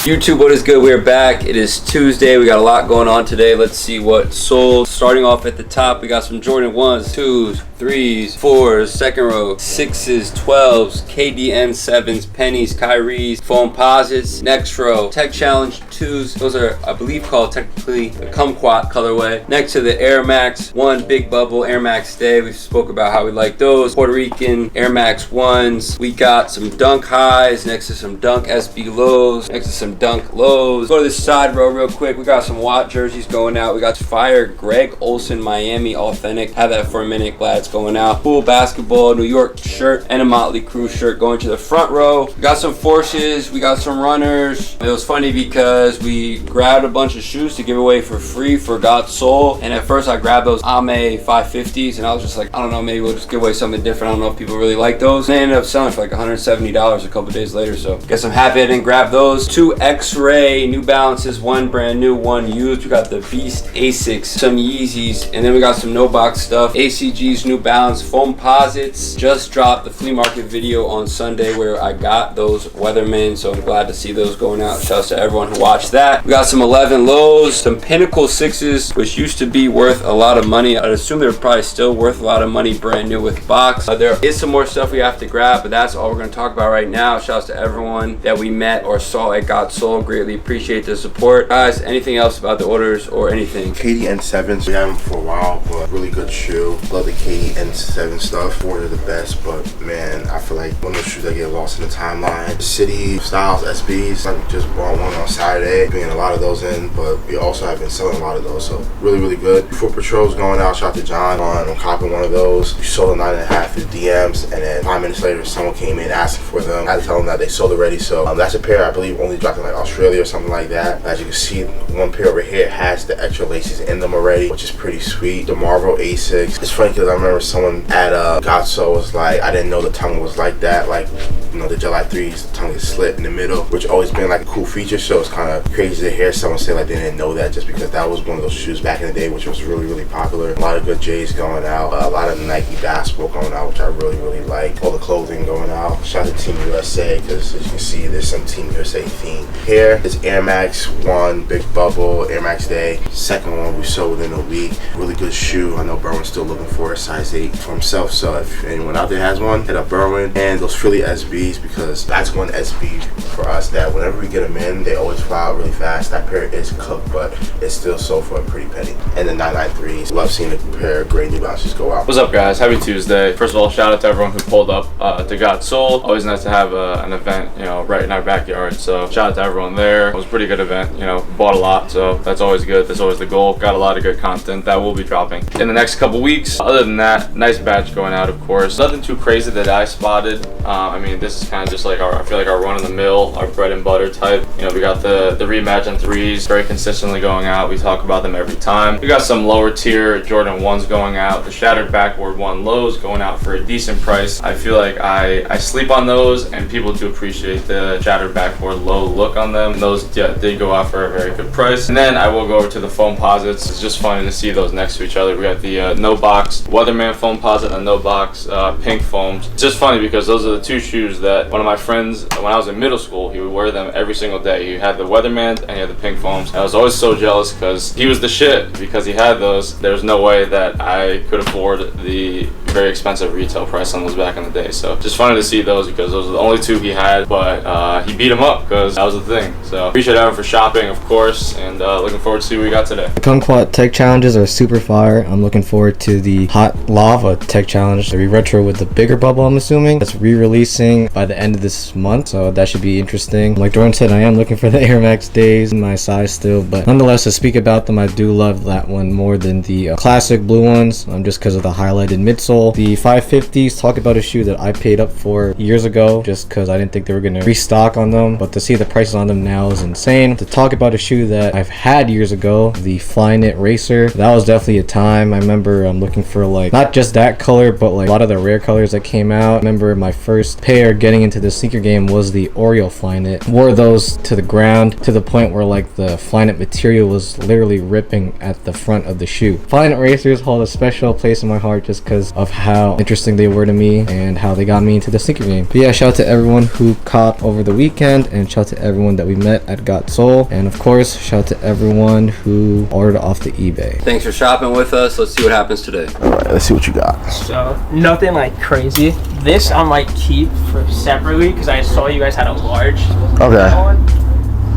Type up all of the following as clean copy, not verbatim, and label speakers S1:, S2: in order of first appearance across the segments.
S1: YouTube, what is good? We're back. It is Tuesday. We got a lot going on today. Let's see what sold. Starting off at the top, we got some Jordan 1s, 2s, 3s, 4s, second row, 6s, 12s, KDN 7s, pennies, Kyrie's, foamposites. Next row, Tech Challenge 2s. Those are, I believe, called technically the Kumquat colorway. Next to the Air Max 1 Big Bubble Air Max Day. We spoke about how we like those. Puerto Rican Air Max 1s. We got some Dunk Highs next to some Dunk SB Lows. Next to some Dunk Lows. Go to this side row real quick. We got some Watt jerseys going out. We got fire Greg Olson Miami Authentic. Have that for a minute. Glad it's going out. Cool basketball New York shirt and a Motley Crue shirt going to the front row. We got some Forces. We got some runners. It was funny because we grabbed a bunch of shoes to give away for free for God's Soul. And at first I grabbed those Ame 550s and I was just like, I don't know, maybe we'll just give away something different. I don't know if people really like those. And they ended up selling for like $170 a couple days later. So guess I'm happy I didn't grab those. 2 X-Ray New Balances, 1 brand new, 1 used. We got the Beast Asics, some Yeezys, and then we got some no box stuff. ACG's New Balance Foamposites. Just dropped the flea market video on Sunday where I got those Weathermen, so I'm glad to see those going out. Shouts to everyone who watched that. We got some 11 lows, some Pinnacle 6s, which used to be worth a lot of money. I'd assume they're probably still worth a lot of money brand new with box. There is some more stuff we have to grab, but that's all we're going to talk about right now. Shouts to everyone that we met or saw at God's Soul. Greatly appreciate the support. Guys, anything else about the orders or anything?
S2: KDN 7s, we had them for a while, but really good shoe. Love the KDN 7 stuff. Ford are the best, but man, I feel like one of those shoes that get lost in the timeline. City Styles SBs, I just bought one on Saturday, bringing a lot of those in, but we also have been selling a lot of those, so really good. Before Patrol's going out, shout out to John on copping one of those. We sold a 9.5 through DMs, and then 5 minutes later, someone came in asking for them. I had to tell them that they sold already, so that's a pair I believe only dropped in like Australia or something like that. As you can see, one pair over here has the extra laces in them already, which is pretty sweet. The Marvel A6. It's funny because I remember someone at God's Soul was like, I didn't know the tongue was like that. Like, you know, the July 3s, the tongue is slit in the middle, which always been like a cool feature. So it's kind of crazy to hear someone say like they didn't know that, just because that was one of those shoes back in the day, which was really popular. A lot of good J's going out, a lot of Nike basketball going out, which I really like. All the clothing going out. Shout out to Team USA, because as you can see, there's some Team USA theme here. It's Air Max 1 Big Bubble Air Max Day. Second one we sold within a week. Really good shoe. I know Berwin's still looking for a size 8 for himself, so if anyone out there has one, hit up Berwin. And those Philly SBs, because that's one SB for us that whenever we get them in, they always fly out really fast. That pair is cooked, but it's still sold for a pretty penny. And the 993s, love seeing a pair of gray New Balances go out.
S3: What's up, guys? Happy Tuesday. First of all, shout out to everyone who pulled up to God's Soul. Always nice to have an event, you know, right in our backyard. So shout out to everyone there. It was a pretty good event. You know, bought a lot, so that's always good. That's always the goal. Got a lot of good content that will be dropping in the next couple weeks. Other than that, nice batch going out, of course. Nothing too crazy that I spotted. I mean, this is kind of just like I feel like our run of the mill, our bread and butter type. You know, we got the rematch on 3s very consistently going out. We talk about them every time. We got some lower tier Jordan 1s going out. The shattered backboard 1 lows going out for a decent price. I feel like I sleep on those, and people do appreciate the shattered backboard low look on them. Those did go out for a very good price. And then I will go over to the Foamposites. It's just funny to see those next to each other. We got the no box Weatherman Foamposite and no box pink foams. It's just funny because those are the 2 shoes that one of my friends, when I was in middle school, he would wear them every single day. He had the Weatherman and he had the pink foams. And I was always so jealous because he was the shit because he had those. There's no way that I could afford the very expensive retail price on those back in the day. So just funny to see those because those are the only 2 he had, but he beat them up because that was the thing. So appreciate everyone for shopping, of course, and looking forward to see what we got today.
S4: The Kumquat Tech Challenges are super fire. I'm looking forward to the Hot Lava Tech Challenge, the re-retro with the bigger bubble, I'm assuming. That's re-releasing by the end of this month, so that should be interesting. Like Jordan said, I am looking for the Air Max days in my size still, but nonetheless, to speak about them, I do love that one more than the classic blue ones, just because of the highlighted midsole. The 550s, talk about a shoe that I paid up for years ago just because I didn't think they were going to restock on them, but to see the prices on them now is insane. To talk about a shoe that I've had years ago, the Flyknit Racer, that was definitely a time. I remember I'm looking for like not just that color, but like a lot of the rare colors that came out. I remember my first pair getting into the sneaker game was the Oreo Flyknit. Wore those to the ground to the point where like the Flyknit material was literally ripping at the front of the shoe. Flyknit Racers hold a special place in my heart just because of of how interesting they were to me and how they got me into the sneaker game. But yeah, shout out to everyone who caught over the weekend, and shout out to everyone that we met at Got Soul, and of course shout out to everyone who ordered off the eBay.
S1: Thanks for shopping with us. Let's see what happens today.
S2: All right, let's see what you got.
S5: So nothing like crazy. This I might keep for separately because I saw you guys had a large.
S2: Okay.
S5: One.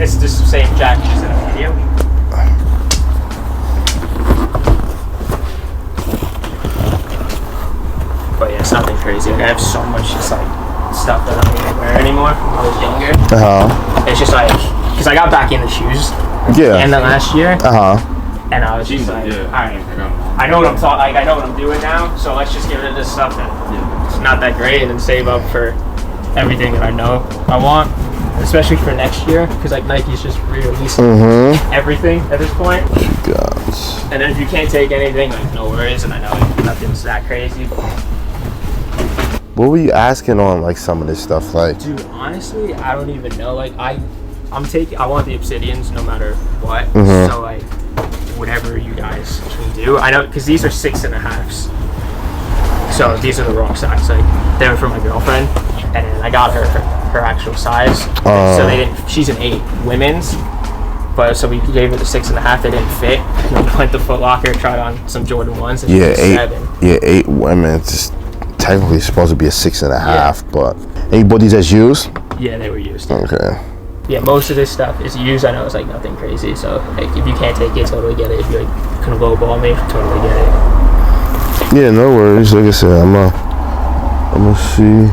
S5: It's just the same jacket as in a video. But yeah, it's nothing crazy. Like, I have so much just like stuff that I don't even wear anymore when I was younger. It's just like, because I got back into shoes
S2: Yeah.
S5: in the last year. And I was just
S3: Jesus,
S5: like,
S3: yeah.
S5: alright, I know what I'm talking, like I know what I'm doing now, so let's just get rid of this stuff that it's not that great and then save up for everything that I know I want, especially for next year, because like Nike's just re-releasing everything at this point. And then if you can't take anything, like no worries, and I know like, nothing's that crazy.
S2: What were you asking on like some of this stuff? Like,
S5: Dude, honestly, I don't even know. Like I want the Obsidians no matter what. So like whatever you guys can do. I know because these are 6.5s. So these are the wrong size. Like they were for my girlfriend, and then I got her actual size. So they didn't. She's an 8 women's, but so we gave her the 6.5. They didn't fit. And then we went to Foot Locker, tried on some Jordan 1s. And
S2: yeah,
S5: 7.
S2: 8 women. It's technically supposed to be a 6.5, but and you bought these as used?
S5: Yeah, they were used.
S2: Okay.
S5: Yeah, most of this stuff is used. I know it's like nothing crazy. So like if you can't take it, totally get it. If you like can lowball me, totally get it.
S2: Yeah, no worries. Like I said, I'm gonna see.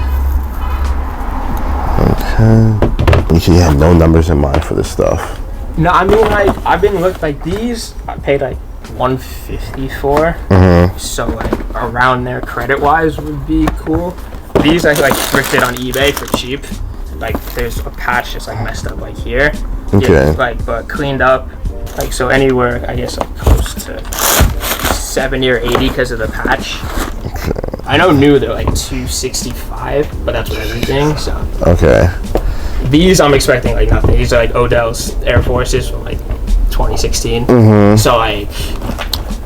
S2: Okay. You said you had no numbers in mind for this stuff.
S5: No, I mean like I've been looked like these. I paid like $150 for. So like around there, credit wise, would be cool. These I like thrifted on eBay for cheap. Like there's a patch just like messed up like here.
S2: Okay.
S5: Yeah, like but cleaned up. Like so anywhere I guess like close to 70 or 80 because of the patch. Okay. I know new they're like $265, but that's with everything. So.
S2: Okay.
S5: These I'm expecting like nothing. These are like Odell's Air Forces from like 2016. So like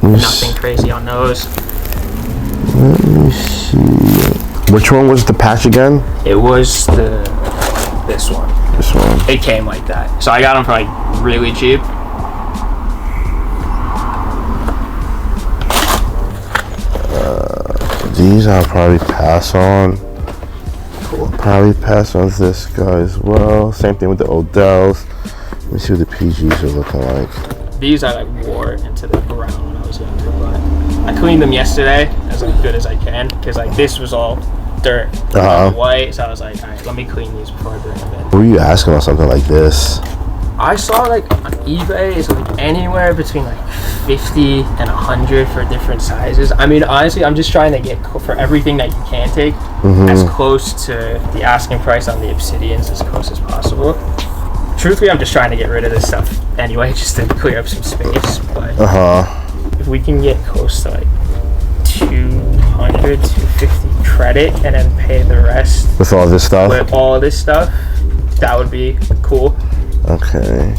S5: nothing crazy on those.
S2: Let me see. Which one was the patch again?
S5: It was this one.
S2: This one.
S5: It came like that. So I got them for like really cheap.
S2: These I'll probably pass on. Cool. Probably pass on this guy as well. Same thing with the Odells. Let me see what the PGs are looking like.
S5: These I like wore into the ground when I was younger, but I cleaned them yesterday as like good as I can because like this was all dirt, white. So I was like, all right, let me clean these before I bring them in.
S2: What were you asking on something like this?
S5: I saw like on eBay it's like anywhere between like 50 and 100 for different sizes. I mean, honestly, I'm just trying to get for everything that you can take as close to the asking price on the Obsidians as close as possible. Truthfully, I'm just trying to get rid of this stuff anyway, just to clear up some space. But if we can get close to like 200, 250 credit and then pay the rest
S2: with all this stuff?
S5: With all this stuff, that would be cool.
S2: Okay.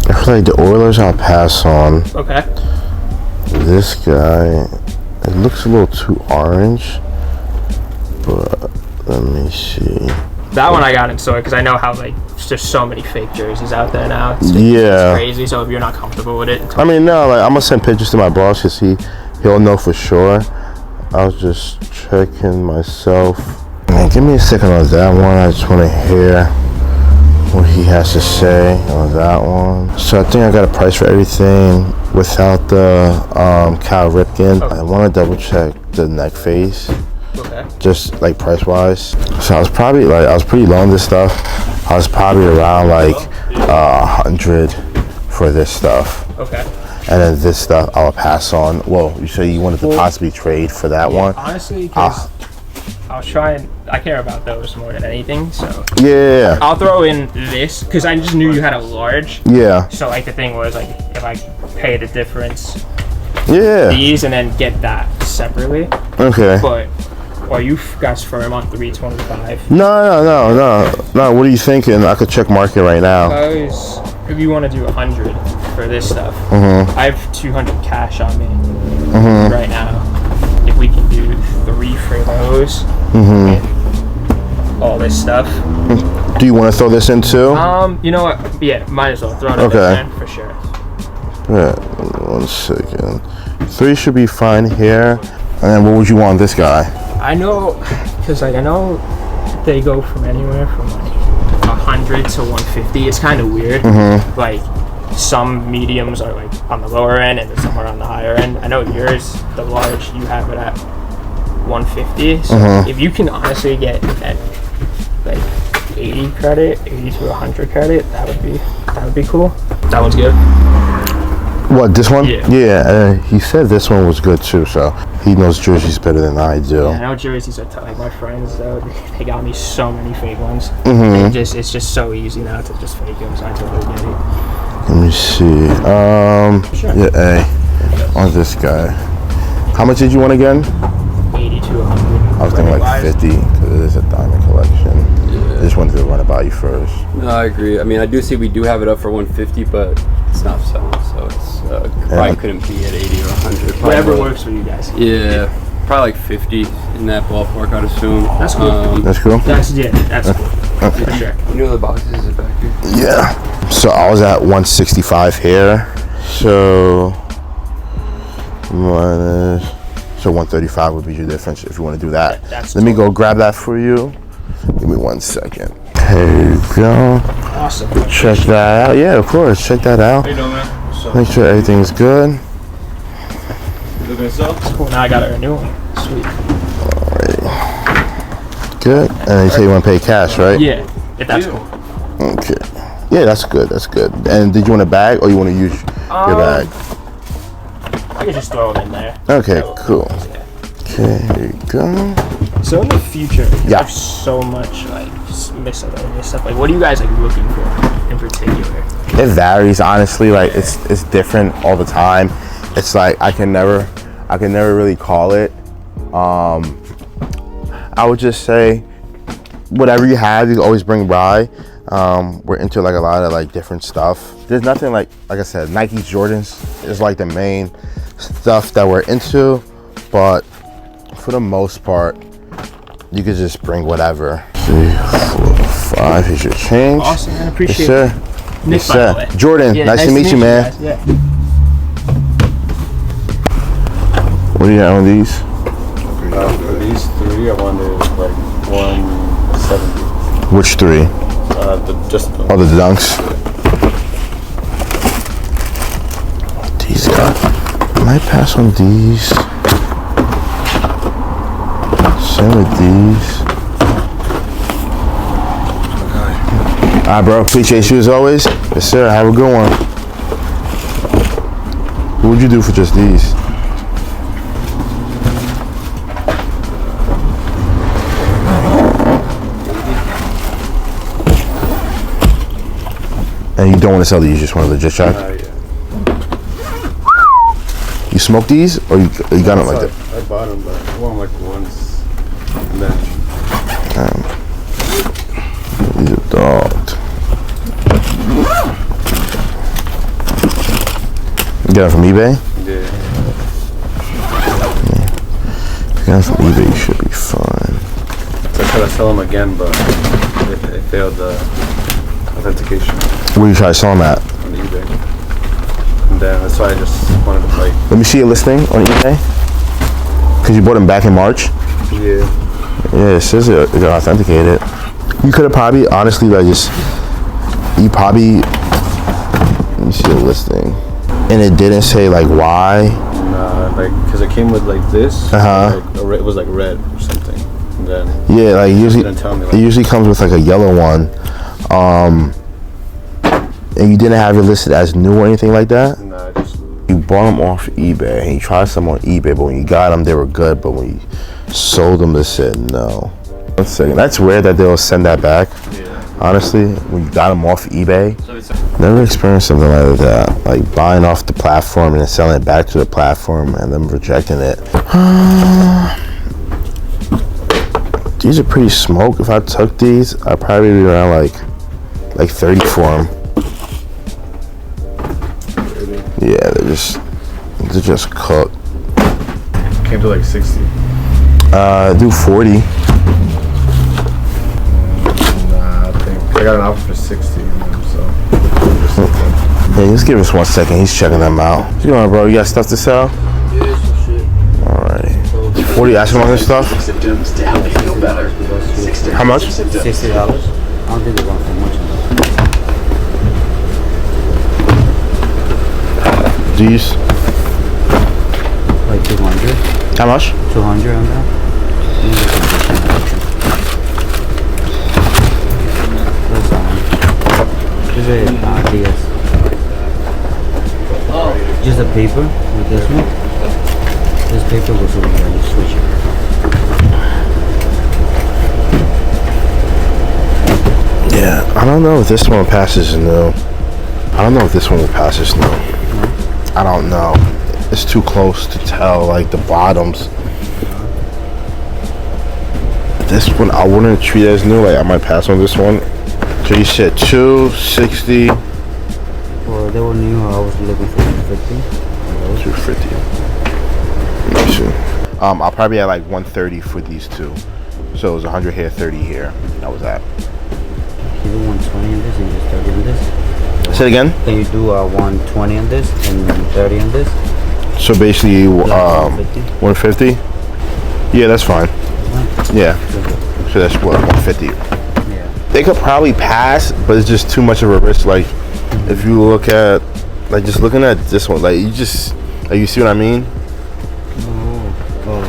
S2: I feel like the Oilers I'll pass on.
S5: Okay.
S2: This guy, it looks a little too orange, but let me see.
S5: That one I got in store because I know how like there's so many fake jerseys out there now. It's crazy. So if you're not comfortable with it,
S2: I mean, no, like I'm gonna send pictures to my boss because he'll know for sure. I was just checking myself. Man, give me a second on that one. I just want to hear what he has to say on that one. So I think I got a price for everything without the Cal Ripken. Okay. I want to double check the neck face.
S5: Okay.
S2: Just like price wise. So I was probably like, I was pretty low on this stuff. I was probably around like 100 for this stuff.
S5: Okay.
S2: And then this stuff I'll pass on. Well, you say you wanted to possibly trade for that one?
S5: Honestly, because I was trying. I care about those more than anything. So
S2: yeah,
S5: I'll throw in this because I just knew you had a large.
S2: Yeah.
S5: So like the thing was like if I pay the difference.
S2: Yeah.
S5: These and then get that separately.
S2: Okay.
S5: But are you guys firm on 325?
S2: No. What are you thinking? I could check market right now.
S5: Because if you want to do 100 for this stuff, I have 200 cash on me right now. If we can do 3 for those.
S2: Mm-hmm.
S5: And all this stuff.
S2: Do you want to throw this in too?
S5: You know what? Yeah, might as well throw it
S2: Okay.
S5: in for sure.
S2: Yeah, 1 second. 3 should be fine here. And then what would you want this guy?
S5: I know, because like I know they go from anywhere from like 100 to 150. It's kind of weird.
S2: Mm-hmm.
S5: Like some mediums are like on the lower end and some are on the higher end. I know yours, the large, you have it at 150. So if you can honestly get at like 80 credit, 80 to 100 credit, that would be cool. That one's good.
S2: What, this one?
S5: Yeah.
S2: Yeah, he said this one was good too, so he knows jerseys better than I do.
S5: Yeah, I know jerseys are like my friends though. They got me so many fake ones.
S2: Mm-hmm.
S5: It's just so easy now to just fake them. So I totally get it.
S2: Let me see.
S5: Sure.
S2: Yeah, on this guy. How much did you want again?
S5: 80 to 100.
S2: I was thinking like 50 because it is a diamond collection.
S1: Yeah.
S2: I just wanted to run it by you first.
S1: No, I agree. I mean, I do see we do have it up for 150, but it's not selling, so it's probably couldn't be at 80 or 100.
S5: Whatever works for you guys.
S1: Yeah, probably like 50 in that ballpark, I'd assume.
S5: That's cool.
S2: That's cool?
S5: That's cool. For sure.
S1: You know the boxes is back here?
S2: Yeah. So I was at 165 here. So minus, so 135 would be your difference if you want to do that. Let me go grab that for you. Give me 1 second. There you go.
S5: Awesome.
S2: Check that out. Yeah, of course. Check that out.
S3: How you doing, man?
S2: Make sure everything's good.
S3: You looking to sell?
S5: Cool. Now I got a new one. Sweet.
S2: Good. And you say you want to pay cash, right?
S5: Yeah. If that's cool.
S2: Okay. Yeah, that's good. That's good. And did you want a bag or you want to use your bag?
S5: I can just throw them in there.
S2: Okay, cool. Okay, here you go.
S5: So in the future,
S2: Yeah.
S5: there's so much like just miscellaneous stuff. Like, what are you guys like looking for in particular?
S2: It varies, honestly. Like it's different all the time. It's like I can never really call it. I would just say whatever you have, you always bring by. We're into like a lot of like different stuff. There's nothing like I said, Nike's, Jordans is like the main stuff that we're into, but for the most part, you could just bring whatever. 3, 4, 5. Here's your change.
S5: Awesome, man. Appreciate
S2: Yes, sir.
S5: it. Nick,
S2: Yes,
S5: by
S2: sir.
S5: the way.
S2: Jordan,
S5: Yeah,
S2: nice to meet you, man.
S5: guys. Yeah.
S2: What do you got on these?
S6: For these 3, I wanted like 170.
S2: Which 3?
S6: Just the
S2: Oh, the dunks. These guys. I might pass on these. Same with these. Alright, bro. Appreciate you as always. Yes, sir. Have a good one. What would you do for just these? And you don't want to sell these, you just want to legit try?
S6: yeah.
S2: You smoke these, or you got them like that?
S6: I bought them, but I want like once. And then
S2: These are dogged. You got them from eBay?
S6: yeah.
S2: If you got them from eBay, you should be fine.
S6: So I tried to sell them again, but they failed the authentication
S2: Where you try to sell them at?
S6: on eBay. And then that's why I just wanted to like,
S2: Let me see a listing on eBay. Because you bought them back in March?
S6: yeah.
S2: Yeah, it says it got authenticated. You could have probably, honestly, like let me see a listing. And it didn't say like why.
S6: Like, because it came with like this.
S2: Uh-huh.
S6: Like, it was like red or something. And then
S2: Yeah, like usually,
S6: didn't tell me,
S2: it usually comes with like a yellow one. And you didn't have it listed as new or anything like that?
S6: I just
S2: You bought them off eBay and you tried some on eBay, but when you got them, they were good. But when you sold them, they said no. 1 second. That's weird that they'll send that back. Honestly, when you got them off eBay, never experienced something like that. Like buying off the platform and then selling it back to the platform and them rejecting it. These are pretty smoked. If I took these, I'd probably be around like 30 for them. Yeah, they're just cooked.
S6: came to like 60.
S2: Do 40.
S6: I think I got an offer for 60. So.
S2: Hey, just give us 1 second. He's checking them out. What's going on, bro? You got stuff to sell?
S7: Yeah, some shit.
S2: Alrighty. 40. Ask him about his stuff.
S7: Symptoms to help you feel better.
S2: How much?
S7: $60.
S8: I don't think they want for much.
S2: These.
S8: Like 200.
S2: How much?
S8: 200 on that. This is DS. Just a paper with this one. This paper goes over here. You switch it.
S2: Yeah, I don't know if this one passes no. I don't know if this one will pass as no. I don't know. It's too close to tell, like the bottoms. This one, I wouldn't treat as new. Like I might pass on this one. So you said 260.
S8: Well, they were new. I was looking for 250.
S2: 250. Let me see. I'll probably at like 130 for these two. So it was 100 here, 30 here. That was that.
S8: Can you do 120 on this and just 30 on this?
S2: Say it again.
S8: Can you do 120 on this and 30 on this?
S2: So basically,
S8: Like
S2: 150. Yeah, that's fine. Yeah. So that's what 150.
S8: Yeah.
S2: They could probably pass, but it's just too much of a risk. Like, if you look at, like, just looking at this one, like, you just, like, you see what I mean?
S8: Oh,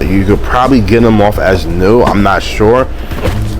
S2: You could probably get them off as new. I'm not sure,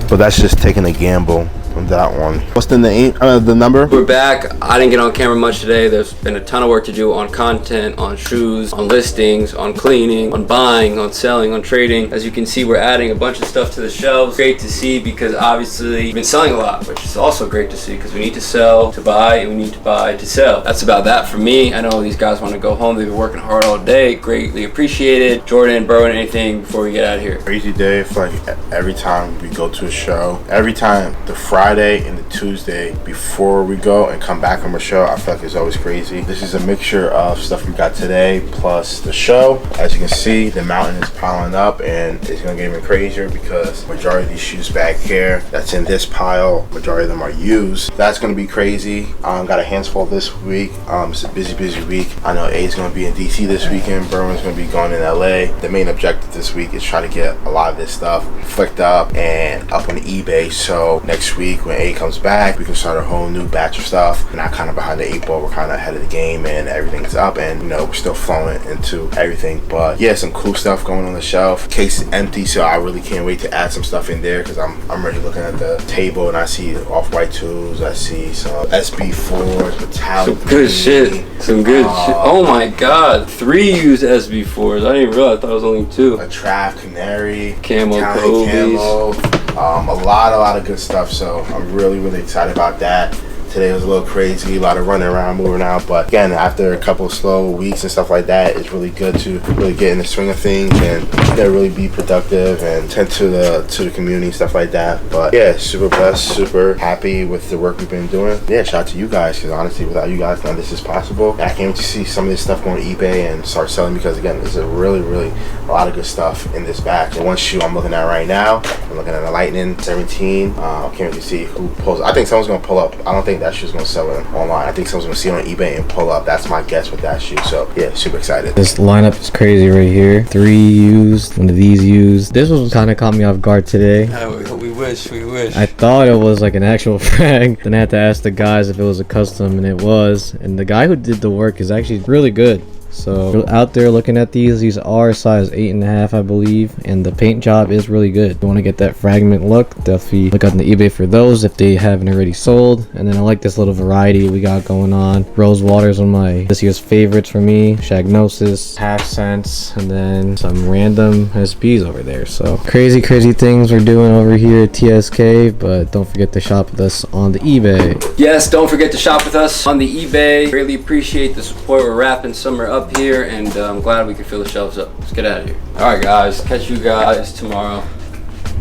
S2: but that's just taking a gamble on that one. What's the name? The number?
S1: We're back. I didn't get on camera much today. There's been a ton of work to do on content, on shoes, on listings, on cleaning, on buying, on selling, on trading. As you can see, we're adding a bunch of stuff to the shelves. Great to see because obviously we've been selling a lot, which is also great to see because we need to sell to buy and we need to buy to sell. That's about that for me. I know these guys want to go home. They've been working hard all day. Greatly appreciated. Jordan, Berwin, anything before we get out of here?
S2: Crazy day. For like every time we go to a show, every time the Friday and the Tuesday before we go and come back from a show, I feel like it's always crazy. This is a mixture of stuff we got today plus the show. As you can see, the mountain is piling up and it's gonna get even crazier because majority of these shoes back here that's in this pile, majority of them are used. That's gonna be crazy. Got a handful this week. It's a busy week. I know A's gonna be in DC this weekend. Berwin's gonna be going in LA. The main objective this week is try to get a lot of this stuff flicked up and up on eBay, so next week when A comes back, we can start a whole new batch of stuff. We're not kind of behind the 8 ball, we're kind of ahead of the game and everything's up and, you know, we're still flowing into everything. But yeah, some cool stuff going on the shelf. Case is empty, so I really can't wait to add some stuff in there because I'm already looking at the table and I see off-white 2s, I see some SB4s, metallic.
S1: Some good shit. Some good shit. Oh my god. 3 used SB4s. I didn't realize. I thought it was only 2.
S2: A Trav Canary,
S1: Camo
S2: Italian
S1: Kobe's.
S2: camo, a lot of good stuff. So I'm really excited about that. Today was a little crazy, a lot of running around, moving out, but again, after a couple of slow weeks and stuff like that, it's really good to really get in the swing of things and really be productive and tend to the community, stuff like that. But yeah, super blessed, super happy with the work we've been doing. Yeah, shout out to you guys, because honestly, without you guys, none of this is possible. I can't wait to see some of this stuff go on eBay and start selling because again, there's a really a lot of good stuff in this batch. And one shoe I'm looking at right now, I'm looking at a Lightning 17. Can't wait to see who pulls. I think someone's gonna pull up. I don't think that shoe's gonna sell it online. I think someone's gonna see it on eBay and pull up. That's my guess with that shoe. So yeah, super excited.
S4: This lineup is crazy right here. 3 used, one of these used. This was kind of caught me off guard today.
S1: We wish.
S4: I thought it was like an actual frag. Then I had to ask the guys if it was a custom, and it was. And the guy who did the work is actually really good. So out there looking at these are size 8.5, I believe, and the paint job is really good. If you want to get that fragment look, definitely look on the eBay for those if they haven't already sold. And then I like this little variety we got going on. Rose Water's one of my this year's favorites for me. Shagnosis, Half Cents, and then some random SPs over there. So crazy things we're doing over here at TSK, but don't forget to shop with us on the eBay.
S1: Yes, don't forget to shop with us on the eBay. Really appreciate the support. We're wrapping summer up here, and I'm glad we could fill the shelves up. Let's get out of here. All right, guys. Catch you guys tomorrow.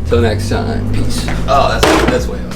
S1: Till next time. Peace. Oh, that's way up.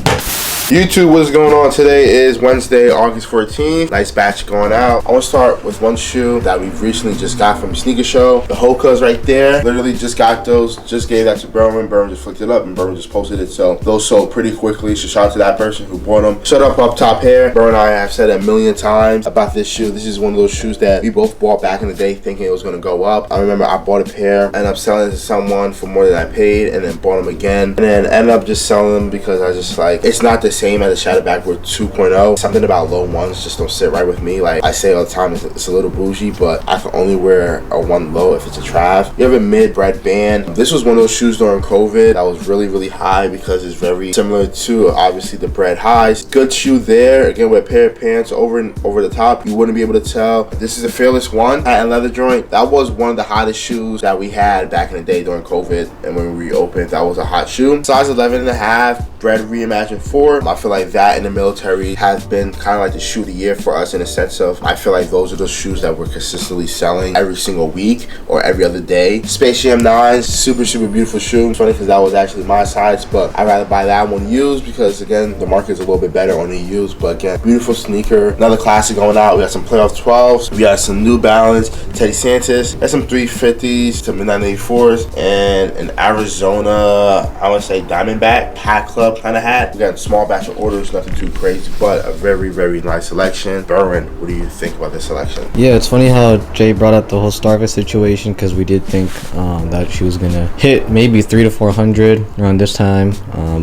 S2: YouTube, what's going on? Today is Wednesday, August 14th. Nice batch going out. I want to start with one shoe that we've recently just got from Sneakershows. The Hoka's right there. Literally just got those. Just gave that to Berwin. Berwin just flicked it up and Berwin just posted it. So those sold pretty quickly. So shout out to that person who bought them. Shut up top here. Berwin and I have said a million times about this shoe. This is one of those shoes that we both bought back in the day thinking it was going to go up. I remember I bought a pair, ended up selling it to someone for more than I paid, and then bought them again. And then ended up just selling them because I just like, it's not the same as the Shadow Backward 2.0. Something about low ones just don't sit right with me. Like I say all the time, it's a little bougie, but I can only wear a one low if it's a Trav. You have a mid-bread band. This was one of those shoes during COVID that was really high because it's very similar to obviously the bread highs. Good shoe there. Again, with a pair of pants over the top, you wouldn't be able to tell. This is a Fearless One and leather joint. That was one of the hottest shoes that we had back in the day during COVID, and when we reopened, that was a hot shoe. Size 11.5. Bread Reimagined 4. I feel like that in the military has been kind of like the shoe of the year for us in a sense of, I feel like those are those shoes that we're consistently selling every single week or every other day. Space Jam 9, super beautiful shoe. It's funny because that was actually my size, but I'd rather buy that one used because again, the market is a little bit better on the used. But again, beautiful sneaker. Another classic going out. We got some playoff 12s. We got some New Balance, Teddy Santis, and some 350s, some 984s, and an Arizona, I would say Diamondback Hat Club kind of hat. We got a small batch of orders, nothing too crazy, but a very nice selection. Berwin, what do you think about this selection?
S4: Yeah, it's funny how Jay brought up the whole Starbucks situation because we did think that she was gonna hit maybe 300 to 400 around this time,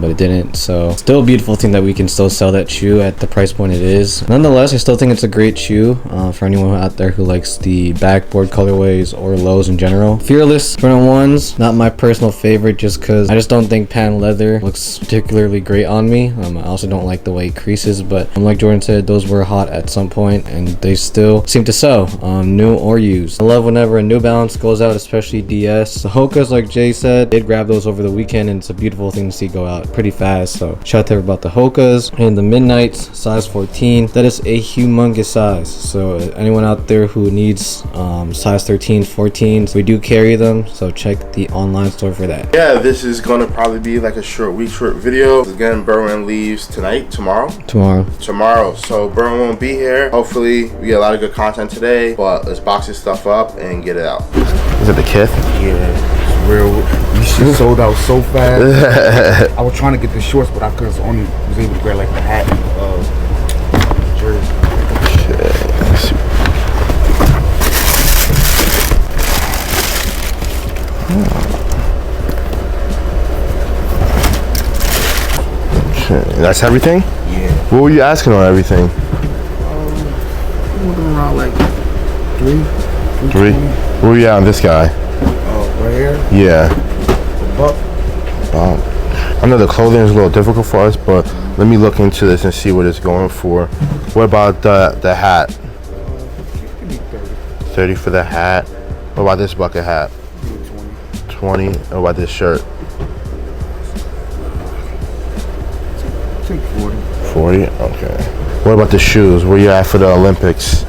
S4: but it didn't. So still a beautiful thing that we can still sell that shoe at the price point it is. Nonetheless, I still think it's a great shoe for anyone out there who likes the backboard colorways or lows in general. Fearless Jordan 1s, not my personal favorite just because I just don't think patent leather looks particularly great on me. I also don't like the way it creases, but like Jordan said, those were hot at some point and they still seem to sell, new or used. I love whenever a New Balance goes out, especially DS. The Hoka's, like Jay said, did grab those over the weekend and it's a beautiful thing to see go out pretty fast. So shout out to everybody about the Hoka's. And the Midnights, size 14, that is a humongous size. So anyone out there who needs size 13, 14s, we do carry them, so check the online store for that.
S2: Yeah, this is gonna probably be like a short video. Again, Berwin leaves tomorrow. So Berwin won't be here. Hopefully we get a lot of good content today, but let's box this stuff up and get it out.
S9: Is it the Kith?
S10: Yeah, it's real. These shit sold out so fast. I was trying to get the shorts, but I was able to grab like the hat and jersey.
S9: That's everything?
S10: Yeah.
S9: What were you asking on everything?
S10: Around like three.
S9: Where were you at on this guy?
S10: Right here?
S9: Yeah.
S10: $1.
S9: I know the clothing is a little difficult for us, but let me look into this and see what it's going for. What about the hat? 30 for the hat. What about this bucket hat? 20. What about this shirt? 40. Okay. What about the shoes? Where you at for the Olympics?
S10: I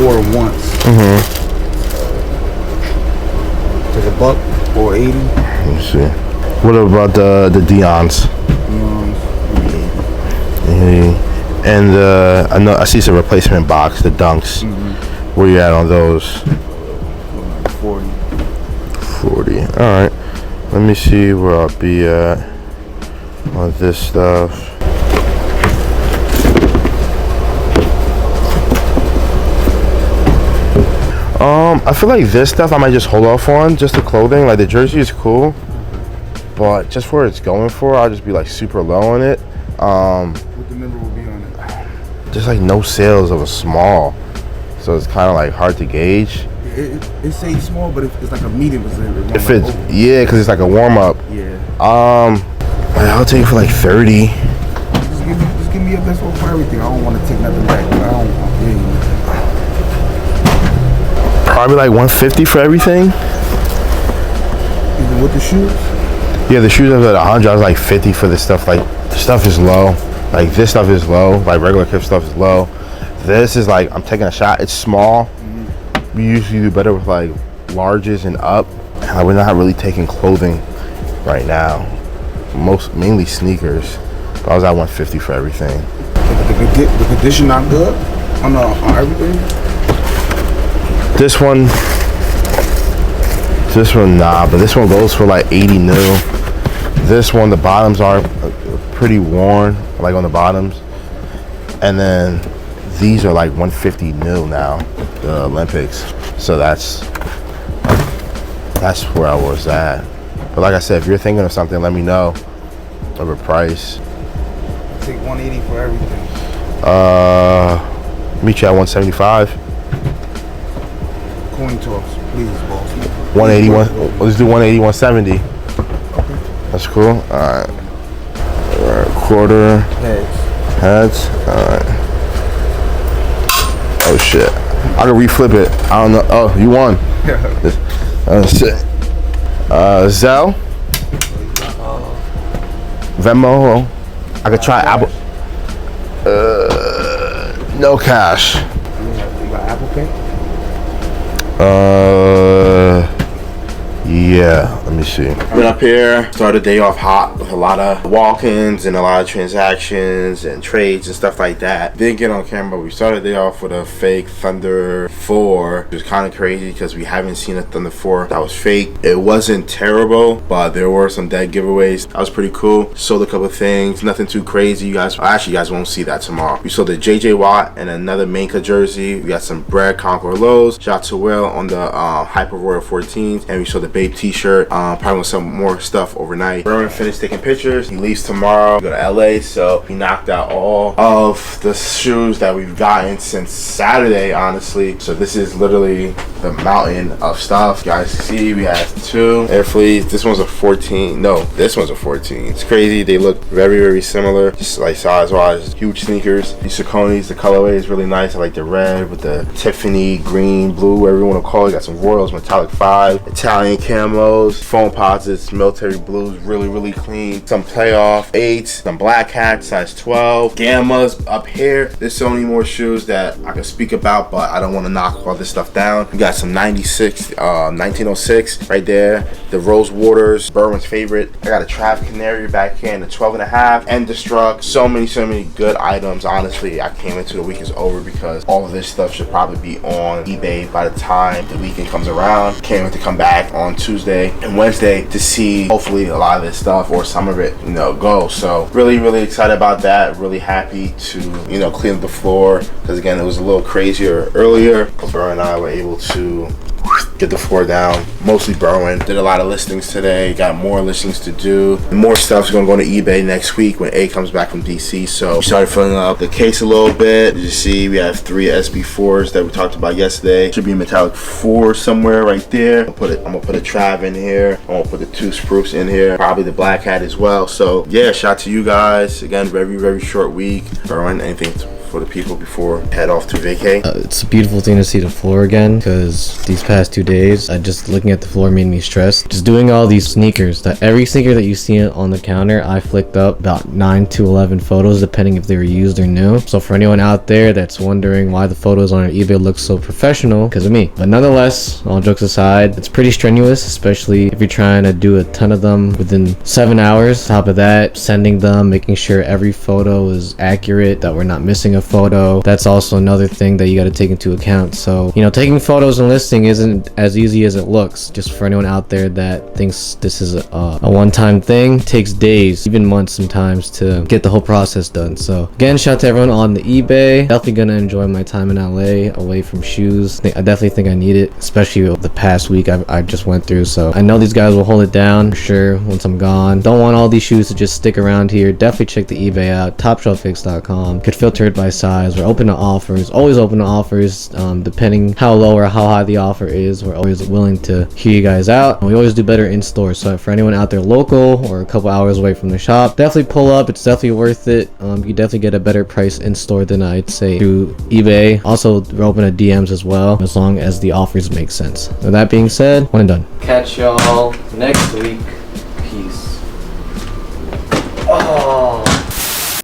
S10: wore it once. Take $1 or 80.
S9: Let me see. What about the Dion's? And I see some replacement box, the Dunks. Where you at on those? 40. All right. Let me see where I'll be at on this stuff. I feel like this stuff I might just hold off on, just the clothing. Like the jersey is cool, but just where it's going for, I'll just be like super low on it.
S10: What the number will be on it?
S9: There's like no sales of a small, so it's kind of like hard to gauge.
S10: It says small, but it's like a medium.
S9: If it's because it's like a warm up.
S10: Yeah.
S9: I'll take it for like 30.
S10: Just give me a best offer for everything. I don't want to take nothing back.
S9: Probably like 150 for everything.
S10: Even with the shoes?
S9: Yeah, the shoes I was at 100. I was like 50 for this stuff. Like the stuff is low. Like this stuff is low. Like regular Kith stuff is low. This is like I'm taking a shot. It's small. We usually do better with like larges and up. And we're not really taking clothing right now. Mainly sneakers. But I was at 150 for everything.
S10: The condition not good on everything?
S9: This one, nah, but this one goes for like 80 new. This one, the bottoms are pretty worn, like on the bottoms. And then these are like 150 new now, the Olympics. So that's where I was at. But like I said, if you're thinking of something, let me know of a price.
S10: Take 180 for everything.
S9: Meet you at 175.
S10: Coin toss, please, boss.
S9: 181. Let's do 180, 170. Okay. That's cool. All right. Quarter. Heads. All right. Oh shit. I can reflip it. I don't know. Oh, you won. Shit. Zelle. Venmo. I could try Apple. No cash.
S10: You got Apple Pay?
S9: Yeah, let me see. Been up here, started the day off hot with a lot of walk-ins and a lot of transactions and trades and stuff like that. Didn't get on camera, but we started the day off with a fake Thunder 4. It was kind of crazy because we haven't seen a Thunder 4 that was fake. It wasn't terrible, but there were some dead giveaways. That was pretty cool. Sold a couple of things, nothing too crazy. You guys won't see that tomorrow. We sold a JJ Watt and another Minka jersey. We got some Bread Conqueror lows. Shout out to Will on the Hyper Royal 14s, and we sold the Babe t-shirt. Probably with some more stuff overnight. Berwin finished taking pictures. He leaves tomorrow, go to LA, so he knocked out all of the shoes that we've gotten since Saturday, honestly. So this is literally the mountain of stuff. You guys see, we have 2 Air Fleas. This one's a 14. No, this one's a 14. It's crazy. They look very, very similar, just like size-wise. Huge sneakers. These Sauconys, the colorway is really nice. I like the red with the Tiffany, green, blue, whatever you want to call it. Got some Royals, Metallic 5, Italian camos, foam posits, military blues, really, really clean. Some playoff 8s, some black hats, size 12, Gammas up here. There's so many more shoes that I can speak about, but I don't want to knock all this stuff down. We got some 1906 right there. The Rose Waters, Berwin's favorite. I got a Trav Canary back here in the 12.5, and Destruct. So many good items. Honestly, I came into the week is over because all of this stuff should probably be on eBay by the time the weekend comes around. Can't wait to come back on Tuesday and Wednesday to see hopefully a lot of this stuff or some of it, go. So really excited about that. Really happy to, clean up the floor because again, it was a little crazier earlier. Berwin and I were able to get the floor down, mostly Berwin. Did a lot of listings today, got more listings to do. More stuff's gonna go to eBay next week when A comes back from DC. So we started filling up the case a little bit. As you see, we have 3 SB4s that we talked about yesterday. Should be a metallic 4 somewhere right there. I'm gonna put a Trav in here. I'm gonna put the 2 Spruce in here, probably the black hat as well. So yeah, shout out to you guys. Again, very short week. Berwin, anything for the people before head off to vacay?
S4: It's a beautiful thing to see the floor again because these past 2 days, just looking at the floor made me stressed. Just doing all these sneakers, that every sneaker that you see on the counter, I flicked up about 9 to 11 photos depending if they were used or new. So for anyone out there that's wondering why the photos on our eBay look so professional, because of me. But nonetheless, all jokes aside, it's pretty strenuous, especially if you're trying to do a ton of them within 7 hours. On top of that, sending them, making sure every photo is accurate, that we're not missing a photo. That's also another thing that you got to take into account. So taking photos and listing isn't as easy as it looks. Just for anyone out there that thinks this is a one-time thing, it takes days, even months sometimes, to get the whole process done. So again, shout out to everyone on the eBay. Definitely gonna enjoy my time in LA away from shoes. I definitely think I need it, especially the past week I just went through. So I know these guys will hold it down for sure once I'm gone. Don't want all these shoes to just stick around here. Definitely check the eBay out, TopshelfKicks.com. Could filter it by size. We're open to offers, always open to offers, depending how low or how high the offer is. We're always willing to hear you guys out. We always do better in store. So for anyone out there local or a couple hours away from the shop, definitely pull up. It's definitely worth it. You definitely get a better price in store than I'd say through eBay. Also, we're open to DMs as well, as long as the offers make sense. With that being said, one and done. Catch y'all next week. Peace.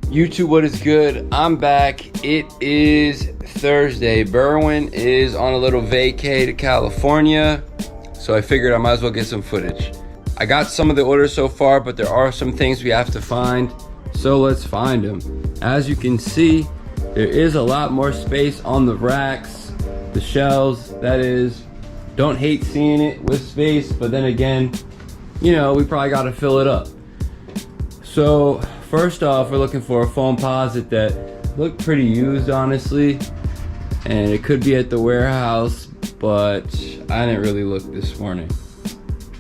S1: YouTube, what is good? I'm back. It is Thursday. Berwin is on a little vacay to California, so I figured I might as well get some footage. I got some of the orders so far, but there are some things we have to find. So let's find them. As you can see, there is a lot more space on the racks, the shelves, that is. Don't hate seeing it with space, but then again, you know, we probably gotta fill it up. So first off, we're looking for a foam posit that looked pretty used, honestly. And it could be at the warehouse, but I didn't really look this morning.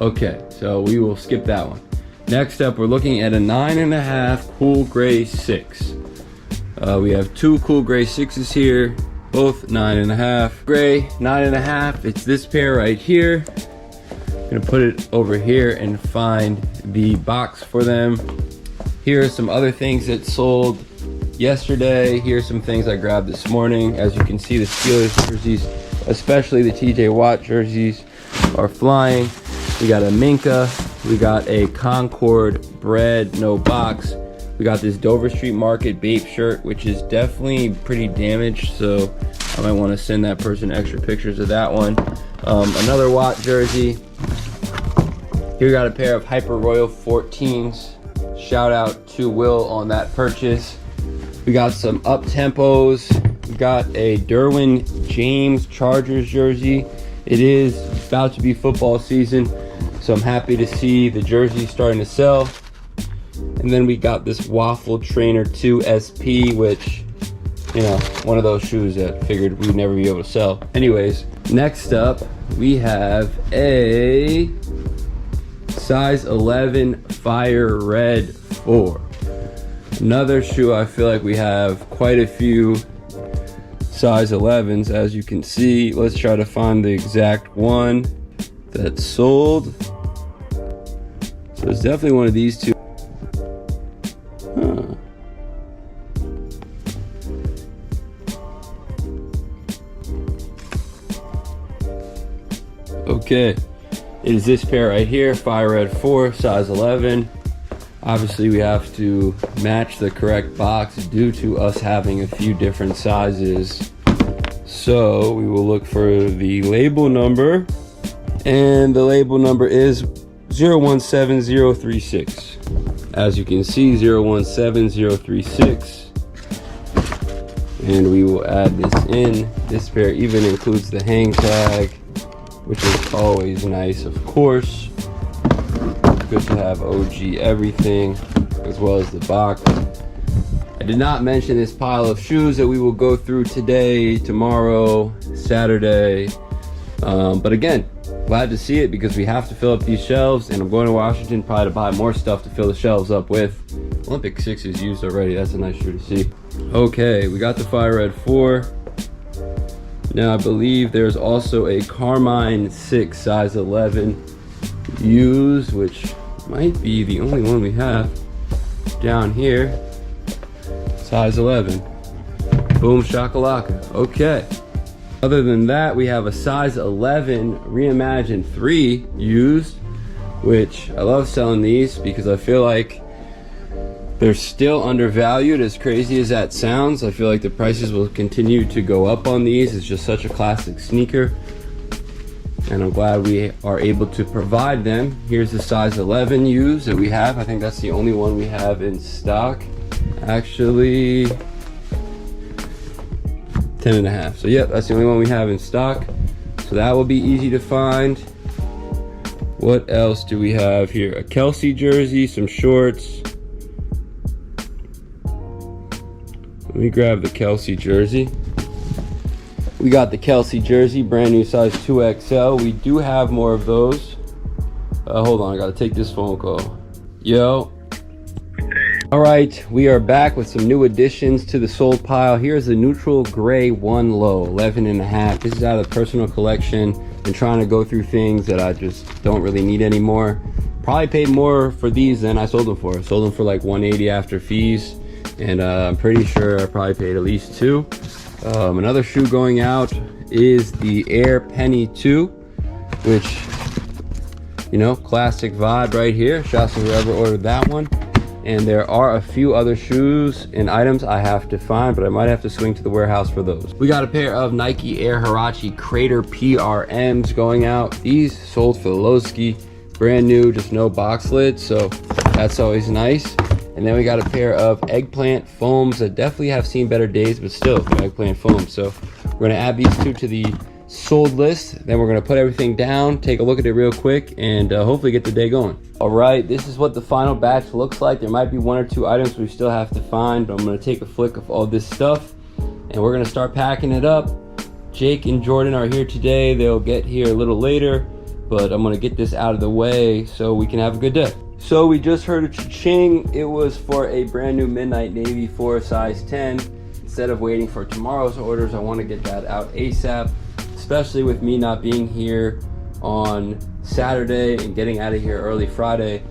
S1: Okay, so we will skip that one. Next up, we're looking at a 9.5 Cool Gray 6. We have two Cool Gray 6s here, both 9.5. Gray 9.5, it's this pair right here. I'm gonna put it over here and find the box for them. Here are some other things that sold yesterday. Here's some things I grabbed this morning. As you can see, the Steelers jerseys, especially the TJ Watt jerseys, are flying. We got a Minka, we got a Concord bread, no box. We got this Dover Street Market Bape shirt, which is definitely pretty damaged, so I might want to send that person extra pictures of that one. Another Watt jersey. Here we got a pair of Hyper Royal 14s. Shout out to Will on that purchase. We got some up tempos. We got a Derwin James Chargers jersey. It is about to be football season, so I'm happy to see the jerseys starting to sell. And then we got this Waffle Trainer 2 SP, which, you know, one of those shoes that figured we'd never be able to sell. Anyways, next up we have a size 11 Fire Red 4. Another shoe I feel like we have quite a few size 11s, as you can see. Let's try to find the exact one that sold. So it's definitely one of these two. Huh. Okay, it is this pair right here, Fire Red 4, size 11. Obviously we have to match the correct box due to us having a few different sizes. So we will look for the label number, and the label number is 017036. As you can see, 017036. And we will add this in. This pair even includes the hang tag, which is always nice, of course. Good to have OG everything, as well as the box. I did not mention this pile of shoes that we will go through today, tomorrow, Saturday. But again, glad to see it because we have to fill up these shelves, and I'm going to Washington probably to buy more stuff to fill the shelves up with. Olympic 6 is used already. That's a nice shoe to see. Okay, we got the Fire Red 4. Now I believe there's also a Carmine 6 size 11 used, which might be the only one we have down here. Size 11. Boom shakalaka. Okay. Other than that, we have a size 11 Reimagined 3 used, which I love selling these because I feel like they're still undervalued. As crazy as that sounds, I feel like the prices will continue to go up on these. It's just such a classic sneaker, and I'm glad we are able to provide them. Here's the size 11 used that we have. I think that's the only one we have in stock. Actually, 10.5. So yeah, that's the only one we have in stock. So that will be easy to find. What else do we have here? A Kelsey jersey, some shorts. Let me grab the Kelsey jersey. We got the Kelsey jersey, brand new size 2XL. We do have more of those. Hold on, I gotta take this phone call. Yo. All right, we are back with some new additions to the sold pile. Here's the neutral gray 1 low, 11.5. This is out of the personal collection. Been trying to go through things that I just don't really need anymore. Probably paid more for these than I sold them for. I sold them for like $180 after fees, and I'm pretty sure I probably paid at least $2. Another shoe going out is the Air Penny 2, which, you know, classic vibe right here. Shouts to whoever ordered that one. And there are a few other shoes and items I have to find, but I might have to swing to the warehouse for those. We got a pair of Nike Air Huarache Crater PRMs going out. These sold for the low ski. brand new, just no box lid, so that's always nice. And then we got a pair of eggplant foams that definitely have seen better days, but still, they're eggplant foams. So we're gonna add these two to the sold list. Then we're gonna put everything down, take a look at it real quick, and hopefully get the day going. All right, this is what the final batch looks like. There might be 1 or 2 items we still have to find, but I'm gonna take a flick of all this stuff, and we're gonna start packing it up. Jake and Jordan are here today. They'll get here a little later, but I'm gonna get this out of the way so we can have a good day. So we just heard a cha-ching. It was for a brand new Midnight Navy 4 size 10. Instead of waiting for tomorrow's orders, I want to get that out ASAP, especially with me not being here on Saturday and getting out of here early Friday.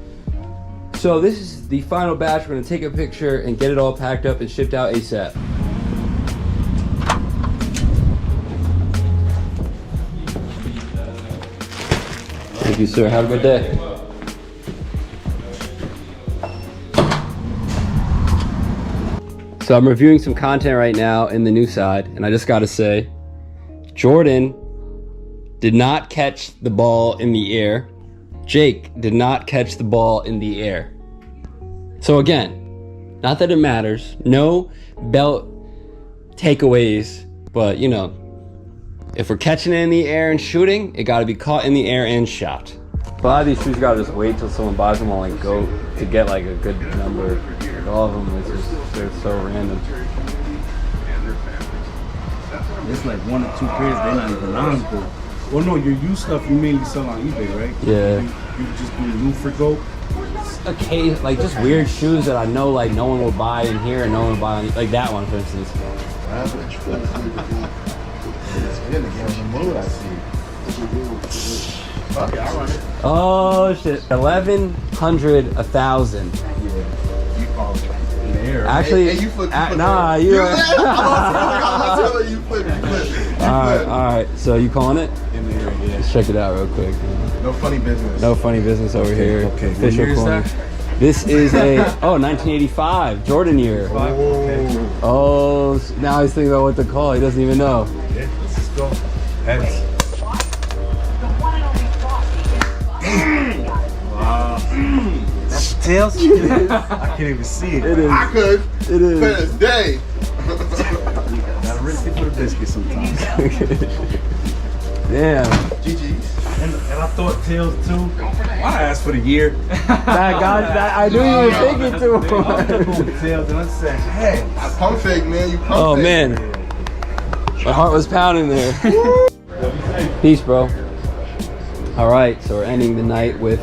S1: So this is the final batch. We're gonna take a picture and get it all packed up and shipped out ASAP. Thank you, sir. Have a good day. So I'm reviewing some content right now in the new side, and I just gotta say, Jordan did not catch the ball in the air. Jake did not catch the ball in the air. So again, not that it matters, no belt takeaways, but you know, if we're catching it in the air and shooting, it gotta be caught in the air and shot. A lot of these shoes gotta just wait till someone buys them on like Go to get like a good number. Like all of them, it's just, they're so random.
S10: It's like 1 or 2 pairs, they're not even knowledgeable. Well, no, your used stuff you mainly sell on eBay, right?
S1: Yeah.
S10: You just do new for Go?
S1: Okay, like just weird shoes that I know like no one will buy in here and no one will buy, like that one for instance. Oh shit, 1,100, 1,000. Actually, hey, you flip, nah, you. All right. So you calling it? In the air, yeah. Let's check it out real quick.
S2: No funny business.
S1: No funny business over here.
S10: Okay.
S1: Official corner. This is a 1985 Jordan year. Oh, now he's thinking about what to call. He doesn't even know.
S10: Yeah, let's just go. Heads. Wow. That's tails? I can't even see it.
S1: It is.
S2: I could.
S1: It is.
S2: To this day.
S10: Gotta risk it for the biscuit sometimes.
S1: Damn.
S2: GG's.
S10: And I thought tails too. I asked for the year.
S1: I knew you were thinking too.
S10: I was with tails and I said, hey.
S2: I pump fake, man. You pump fake.
S1: Oh man. My heart was pounding there. Peace, bro. All right, so we're ending the night with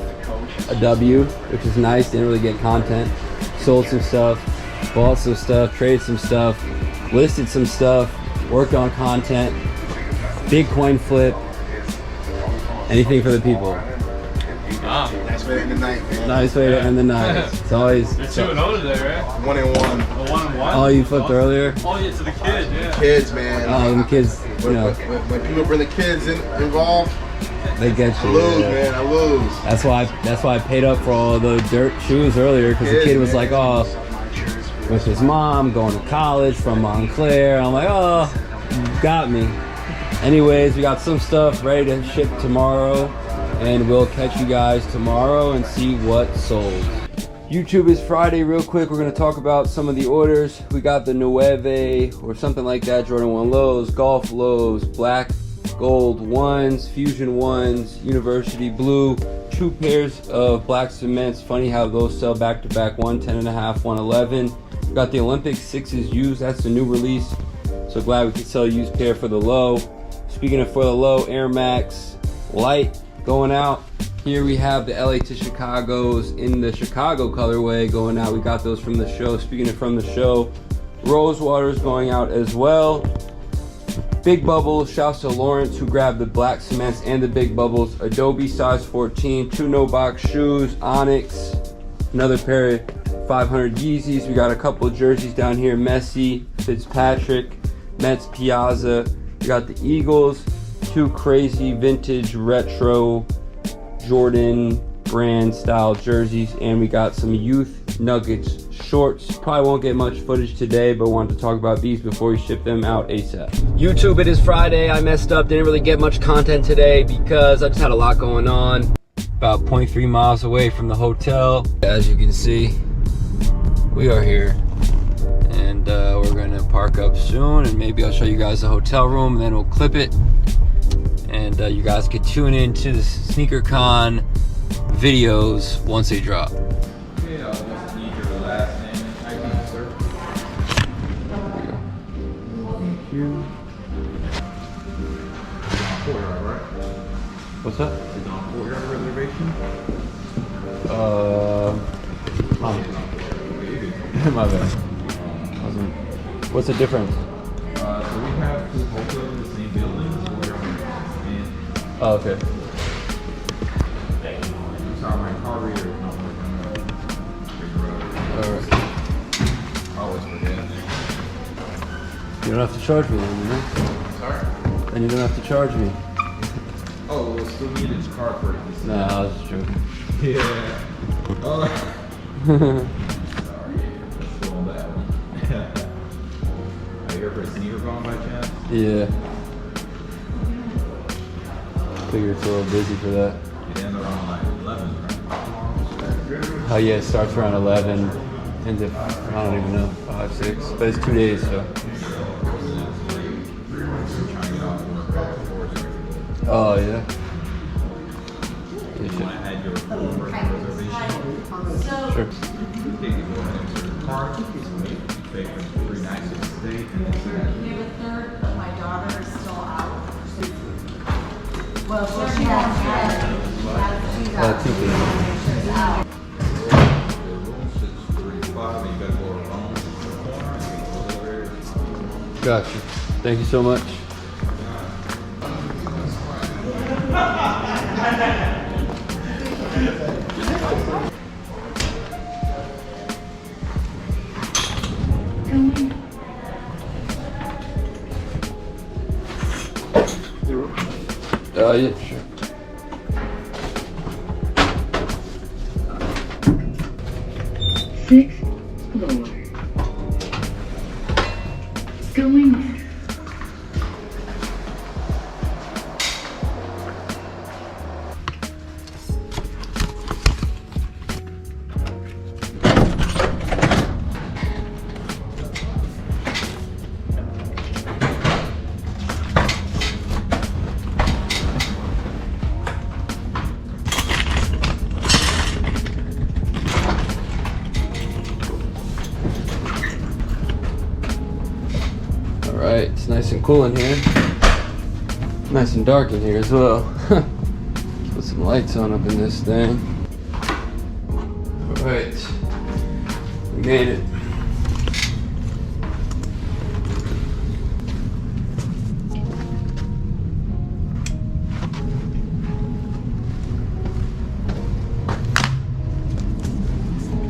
S1: a W, which is nice. Didn't really get content. Sold some stuff, bought some stuff, traded some stuff, listed some stuff, worked on content, big coin flip, anything for the people.
S3: Wow.
S2: Nice way to end the night, man.
S1: Nice way to end the night. It's always.
S3: You're 2-0 today, right?
S2: 1-1.
S3: 1-1.
S1: Oh, you flipped earlier?
S3: Oh, yeah, to the kids, yeah.
S2: Kids, man.
S1: Oh, the kids, you know,
S2: When people bring the kids involved,
S1: they get
S2: I
S1: you.
S2: lose,
S1: Yeah.
S2: man. I lose.
S1: That's why I paid up for all the dirt shoes earlier, because the kid was like, oh, with his mom going to college from Montclair. I'm like, oh, you got me. Anyways, we got some stuff ready to ship tomorrow, and we'll catch you guys tomorrow and see what sold. YouTube is Friday. Real quick, we're going to talk about some of the orders. We got the Nueve or something like that, Jordan 1 lows, golf lows, black gold ones, fusion ones, university blue, 2 pairs of black cements. Funny how those sell back to back, 110.5, 111. We got the Olympic 6s used. That's the new release. So glad we could sell a used pair for the low. Speaking of for the low, Air Max Light going out. Here we have the LA to Chicago's in the Chicago colorway going out. We got those from the show. Speaking of from the show, Rosewater's going out as well. Big Bubbles, shouts to Lawrence who grabbed the black cements and the Big Bubbles. Adobe size 14, 2 no box shoes, Onyx, another pair of 500 Yeezys. We got a couple of jerseys down here, Messi, Fitzpatrick, Mets Piazza. We got the Eagles, 2 crazy vintage retro Jordan brand style jerseys, and we got some youth Nuggets shorts. Probably won't get much footage today, but wanted to talk about these before we ship them out ASAP. YouTube, it is Friday. I messed up, didn't really get much content today because I just had a lot going on. about 0.3 miles away from the hotel. As you can see, we are here. And we're gonna park up soon, and maybe I'll show you guys the hotel room, and then we'll clip it. And you guys can tune in to the SneakerCon videos once they drop.
S11: Okay, I'll just need your last name and ID, sir.
S1: Thank you.
S11: Courtyard, right?
S1: What's that?
S11: Is it on courtyard reservation?
S1: My bad. What's the difference?
S11: So we have two hotels in the same building, so we're in.
S1: Oh, okay.
S11: Sorry, my car reader is not working.
S1: Alright.
S11: I always forget.
S1: You don't have to charge me then, you know?
S11: Sorry?
S1: Then you don't have to charge me.
S11: Oh, we'll still need his car for this.
S1: Nah, I was just joking.
S11: Yeah. Oh. Sorry, let's go on that one. Are you here for a Sneakershows by chance?
S1: Yeah. Figure it's a little busy for that.
S11: It ends around like 11, right?
S1: Oh yeah, it starts around 11. Ends at, I don't even know, 5, 6. But it's 2 days, so. Oh yeah.
S11: You want to add your full reservation?
S1: Sure.
S11: They can go ahead and insert your card. Pay for 3 nights of stay.
S12: My daughter is still out. Well, she has. She's out. She's out.
S11: The room sits 35, and you gotta go around the corner and go over there.
S1: Gotcha. Thank you so much. Yeah, sure.
S13: Sixth floor. Going there.
S1: Alright, it's nice and cool in here. Nice and dark in here as well. Put some lights on up in this thing. Alright, we made it.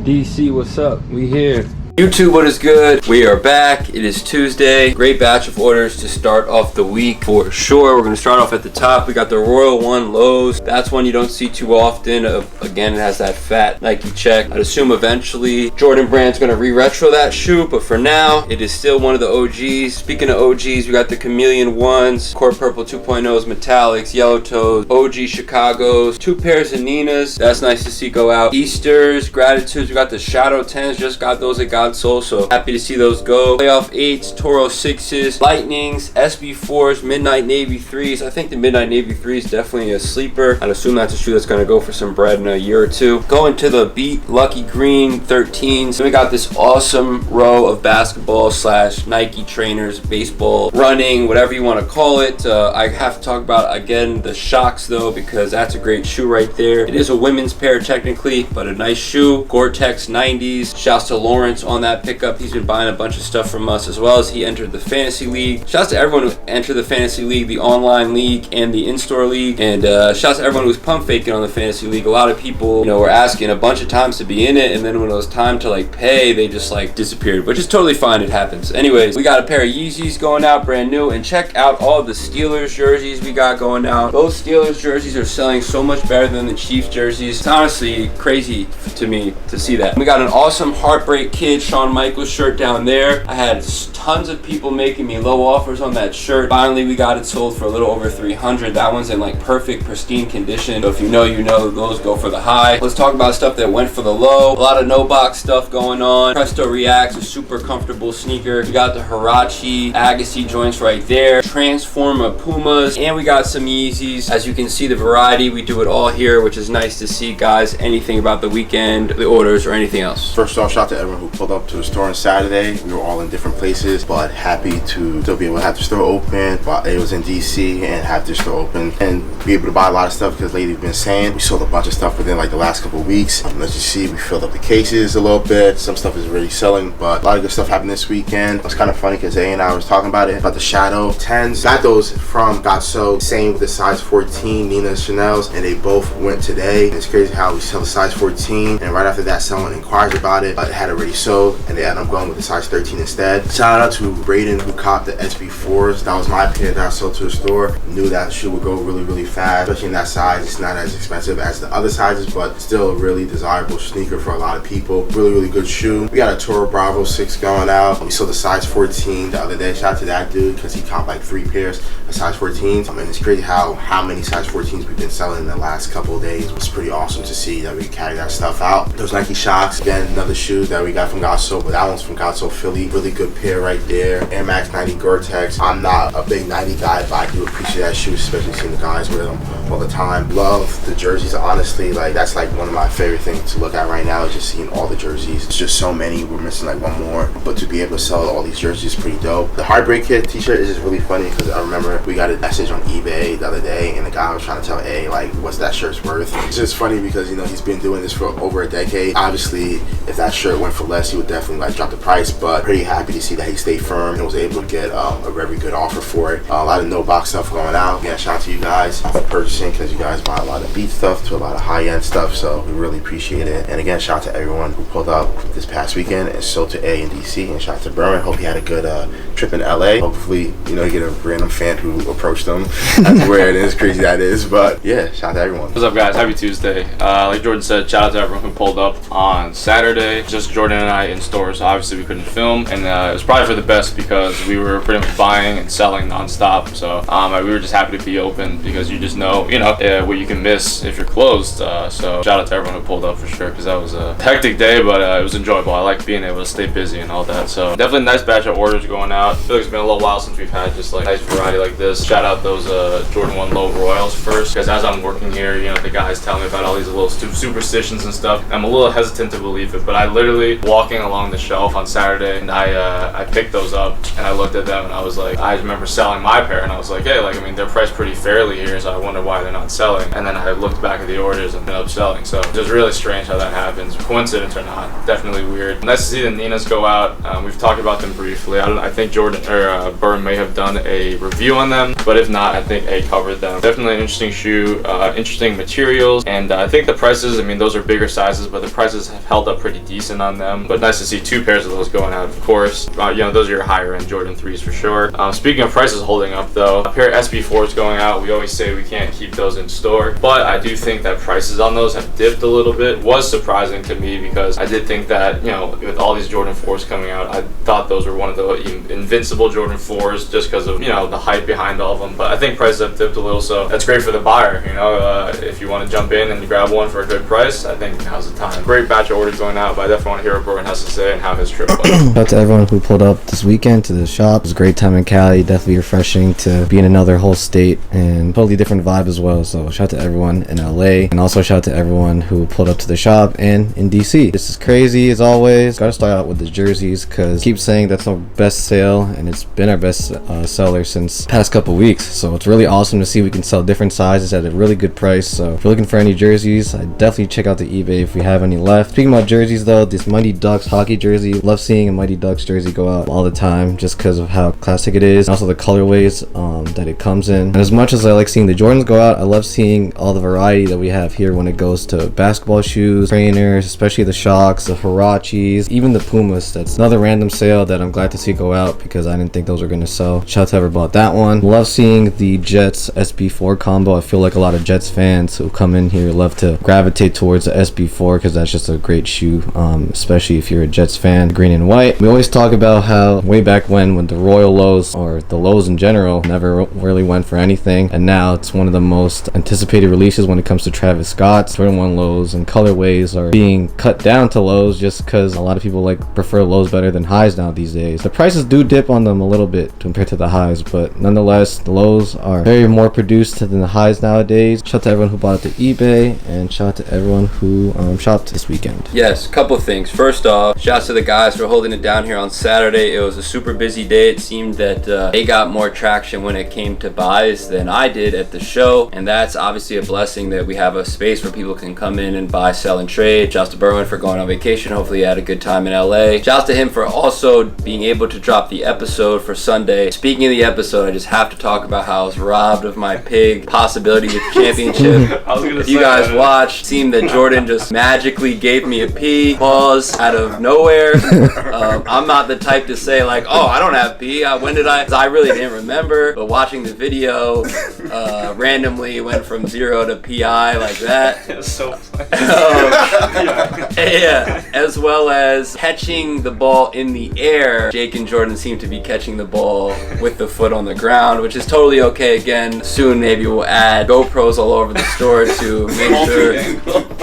S1: DC, what's up? We here. YouTube, what is good? We are back. It is Tuesday. Great batch of orders to start off the week for sure. We're going to start off at the top. We got the Royal One lows. That's one you don't see too often. Again, it has that fat Nike check. I'd assume eventually Jordan Brand's going to re-retro that shoe, but for now, it is still one of the OGs. Speaking of OGs, we got the Chameleon Ones, Court Purple 2.0s, Metallics, Yellow Toes, OG Chicago's, 2 pairs of Ninas. That's nice to see go out. Easters, Gratitudes. We got the Shadow 10s. Just got those at God Soul, so happy to see those go. Playoff 8s, Toro 6s, Lightnings, SB4s, Midnight Navy 3s. I think the Midnight Navy 3 is definitely a sleeper. I'd assume that's a shoe that's going to go for some bread in a year or two. Going to the Beat Lucky Green 13s. Then we got this awesome row of basketball / Nike trainers, baseball, running, whatever you want to call it. I have to talk about, again, the Shocks though, because that's a great shoe right there. It is a women's pair technically, but a nice shoe. Gore-Tex 90s. Shouts to Lawrence on that pickup. He's been buying a bunch of stuff from us, as well as he entered the fantasy league. Shouts to everyone who entered the fantasy league, the online league and the in-store league, and shouts to everyone who's pump faking on the fantasy league. A lot of people, were asking a bunch of times to be in it, and then when it was time to pay, they just disappeared, which is totally fine. It happens. Anyways, we got a pair of Yeezys going out brand new, and check out all the Steelers jerseys we got going out. Those Steelers jerseys are selling so much better than the Chiefs jerseys. It's honestly crazy to me to see that. We got an awesome Heartbreak Kid Shawn Michaels shirt down there. I had tons of people making me low offers on that shirt. Finally, we got it sold for a little over 300. That one's in like perfect, pristine condition. So if you know, those go for the high. Let's talk about stuff that went for the low. A lot of no box stuff going on. Presto Reacts, a super comfortable sneaker. We got the Huarache Agassi joints right there. Transformer Pumas, and we got some Yeezys. As you can see, the variety, we do it all here, which is nice to see, guys. Anything about the weekend, the orders, or anything else?
S2: First off, shout out to everyone who pulled up to the store on Saturday. We were all in different places, but happy to still be able to have the store open. But it was in DC and have the store open and be able to buy a lot of stuff, because lately we've been saying we sold a bunch of stuff within like the last couple of weeks. As you see, we filled up the cases a little bit. Some stuff is already selling, but a lot of good stuff happened this weekend. It was kind of funny because A and I was talking about the Shadow 10s. Got those from Got So, same with the size 14 Nina Chanel's, and they both went today. And it's crazy how we sell the size 14, and right after that someone inquires about it, but it had already sold, and they ended up going with the size 13 instead. Shout out to Braden who copped the SB4s. That was my pair that I sold to the store. Knew that shoe would go really fast, especially in that size. It's not as expensive as the other sizes, but still a really desirable sneaker for a lot of people. Really good shoe. We got a Toro Bravo 6 going out. We sold the size 14 the other day. Shout out to that dude, because he copped like 3 pairs of size 14s. I mean, it's crazy how many size 14s we've been selling in the last couple of days. It's pretty awesome to see that we carry that stuff out. Those Nike Shocks, again, another shoe that we got from Got So, but that one's from Got So Philly. Really good pair right there. Air Max 90 Gore-Tex. I'm not a big 90 guy, but I do appreciate that shoe, especially seeing the guys with them all the time. Love the jerseys, honestly. Like, that's like one of my favorite things to look at right now, is just seeing all the jerseys. It's just so many. We're missing like one more, but to be able to sell all these jerseys is pretty dope. The Heartbreak Kid t-shirt is just really funny, because I remember we got a message on eBay the other day, and the guy was trying to tell A, like, what's that shirt's worth. It's just funny because, he's been doing this for over a decade. Obviously, if that shirt went for less, he would definitely like drop the price, but pretty happy to see that he stayed firm and was able to get a very good offer for it. A lot of no box stuff going out. Yeah, shout out to you guys for purchasing, because you guys buy a lot of beat stuff to a lot of high-end stuff, so we really appreciate it. And again, shout out to everyone who pulled up this past weekend and sold to A in DC, and shout out to Berman. Hope he had a good trip in LA. Hopefully, you get a random fan who approached him. That's weird and as crazy that is, but yeah, shout out to everyone.
S3: What's up, guys? Happy Tuesday. Like Jordan said, shout out to everyone who pulled up on Saturday. Just Jordan and I in stores, so obviously we couldn't film, and it was probably for the best, because we were pretty much buying and selling nonstop. So we were just happy to be open, because you just know what you can miss if you're closed. So shout out to everyone who pulled up for sure, because that was a hectic day, but it was enjoyable. I like being able to stay busy and all that. So definitely a nice batch of orders going out. I feel like it's been a little while since we've had just like nice variety like this. Shout out those Jordan 1 Low Royals first, because as I'm working here, the guys tell me about all these little superstitions and stuff. I'm a little hesitant to believe it, but I literally walking along the shelf on Saturday, and I picked those up, and I looked at them, and I was like, I remember selling my pair, and I was like, hey, like, I mean, they're priced pretty fairly here, so I wonder why they're not selling. And then I looked back at the orders and ended up selling. So it's just really strange how that happens. Coincidence or not, definitely weird. Nice to see the Ninas go out. We've talked about them briefly. I think Jordan or Burn may have done a review on them, but if not, I think A covered them. Definitely an interesting shoe, interesting materials, and I think the prices, I mean, those are bigger sizes, but the prices have held up pretty decent on them. But nice to see 2 pairs of those going out, of course. Those are your higher end Jordan 3s for sure. Speaking of prices holding up though, a pair of SB4s going out. We always say we can't keep those in store, but I do think that prices on those have dipped a little bit. It was surprising to me, because I did think that, with all these Jordan 4s coming out, I thought those were one of the invincible Jordan 4s, just because of, the hype behind all of them. But I think prices have dipped a little, so that's great for the buyer. If you want to jump in and grab one for a good price, I think now's the time. Great batch of orders going out, but I definitely want to hear what Brian has to say and how his trip was.
S4: Shout out to everyone who pulled up this weekend to the shop. It was a great time in Cali. Definitely refreshing to be in another whole state, and totally different vibe as well. So shout out to everyone in LA, and also shout out to everyone who pulled up to the shop and in DC. This is crazy as always. Gotta start out with the jerseys, because keep saying that's our best sale, and it's been our best seller since past couple weeks. So it's really awesome to see we can sell different sizes at a really good price. So if you're looking for any jerseys, I definitely check out the eBay if we have any left. Speaking about jerseys though, this Mighty Ducks hockey jersey, love seeing a Mighty Ducks jersey go out all the time, just because of how classic it is, and also the colorways that it comes in. And as much as I like seeing the Jordans go out, I love seeing all the variety that we have here when it goes to basketball shoes, trainers, especially the Shocks, the Huaraches, even the Pumas. That's another random sale that I'm glad to see go out, because I didn't think those were going to sell. Shout out to whoever bought that one. fun. Love seeing the Jets SB4 combo. I feel like a lot of Jets fans who come in here love to gravitate towards the SB4 because that's just a great shoe, especially if you're a Jets fan. Green and white. We always talk about how way back when the Royal Lows, or the Lows in general, never really went for anything, and now it's one of the most anticipated releases when it comes to Travis Scott's. Jordan 1 lows and colorways are being cut down to lows just because a lot of people prefer lows better than highs now these days. The prices do dip on them a little bit compared to the highs, but nonetheless the lows are very more produced than the highs nowadays. Shout out to everyone who bought it to eBay, and shout out to everyone who shopped this weekend.
S1: Yes, a couple things. First off, shouts to the guys for holding it down here on Saturday. It was a super busy day. It seemed that they got more traction when it came to buys than I did at the show, and that's obviously a blessing that we have a space where people can come in and buy, sell, and trade. Shouts to Berwin for going on vacation. Hopefully he had a good time in LA. Shouts to him for also being able to drop the episode for Sunday. Speaking of the episode, I just have to talk about how I was robbed of my pig possibility with the championship. If you guys watched, it seemed that Jordan just magically gave me a pee pause out of nowhere. I'm not the type to say like, oh, I don't have pee. When did I? 'Cause I really didn't remember. But watching the video, randomly went from 0 to PI like that.
S3: It's so funny.
S1: Yeah, as well as catching the ball in the air. Jake and Jordan seem to be catching the ball with the foot on the ground, which is totally okay. Again, soon maybe we'll add GoPros all over the store to make sure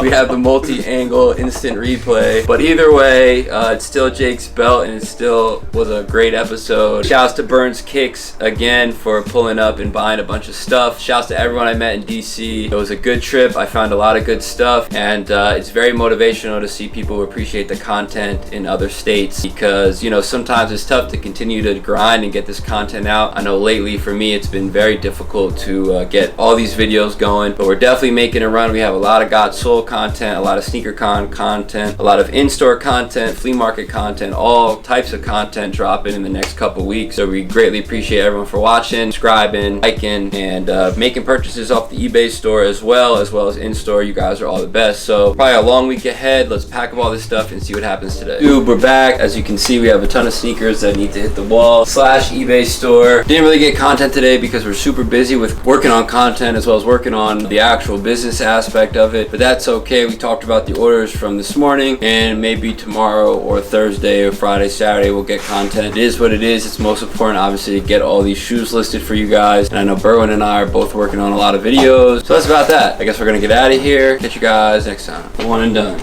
S1: we have the multi-angle instant replay. But either way, it's still Jake's belt, and it still was a great episode. Shouts to Burns Kicks again for pulling up and buying a bunch of stuff. Shouts to everyone I met in DC. It was a good trip. I found a lot of good stuff, and it's very motivational to see people who appreciate the content in other states, because you know sometimes it's tough to continue to grind and get this content out. I know lately for me it's been very difficult to get all these videos going, but we're definitely making a run. We have a lot of Got Soul content, a lot of SneakerCon content, a lot of in-store content, flea market content, all types of content dropping in the next couple weeks. So we greatly appreciate everyone for watching, subscribing, liking, and making purchases off the eBay store as well as in-store. You guys are all the best. So probably a long week ahead. Let's pack up all this stuff and see what happens today. Dude, we're back. As you can see, we have a ton of sneakers that need to hit the wall / eBay store. Didn't really get content today because we're super busy with working on content as well as working on the actual business aspect of it, but that's okay. We talked about the orders from this morning, and maybe tomorrow or Thursday or Friday, Saturday we'll get content. It is what it is. It's most important obviously to get all these shoes listed for you guys, and I know Berwin and I are both working on a lot of videos, so that's about that. I guess we're gonna get out of here. Catch you guys next time. One and done.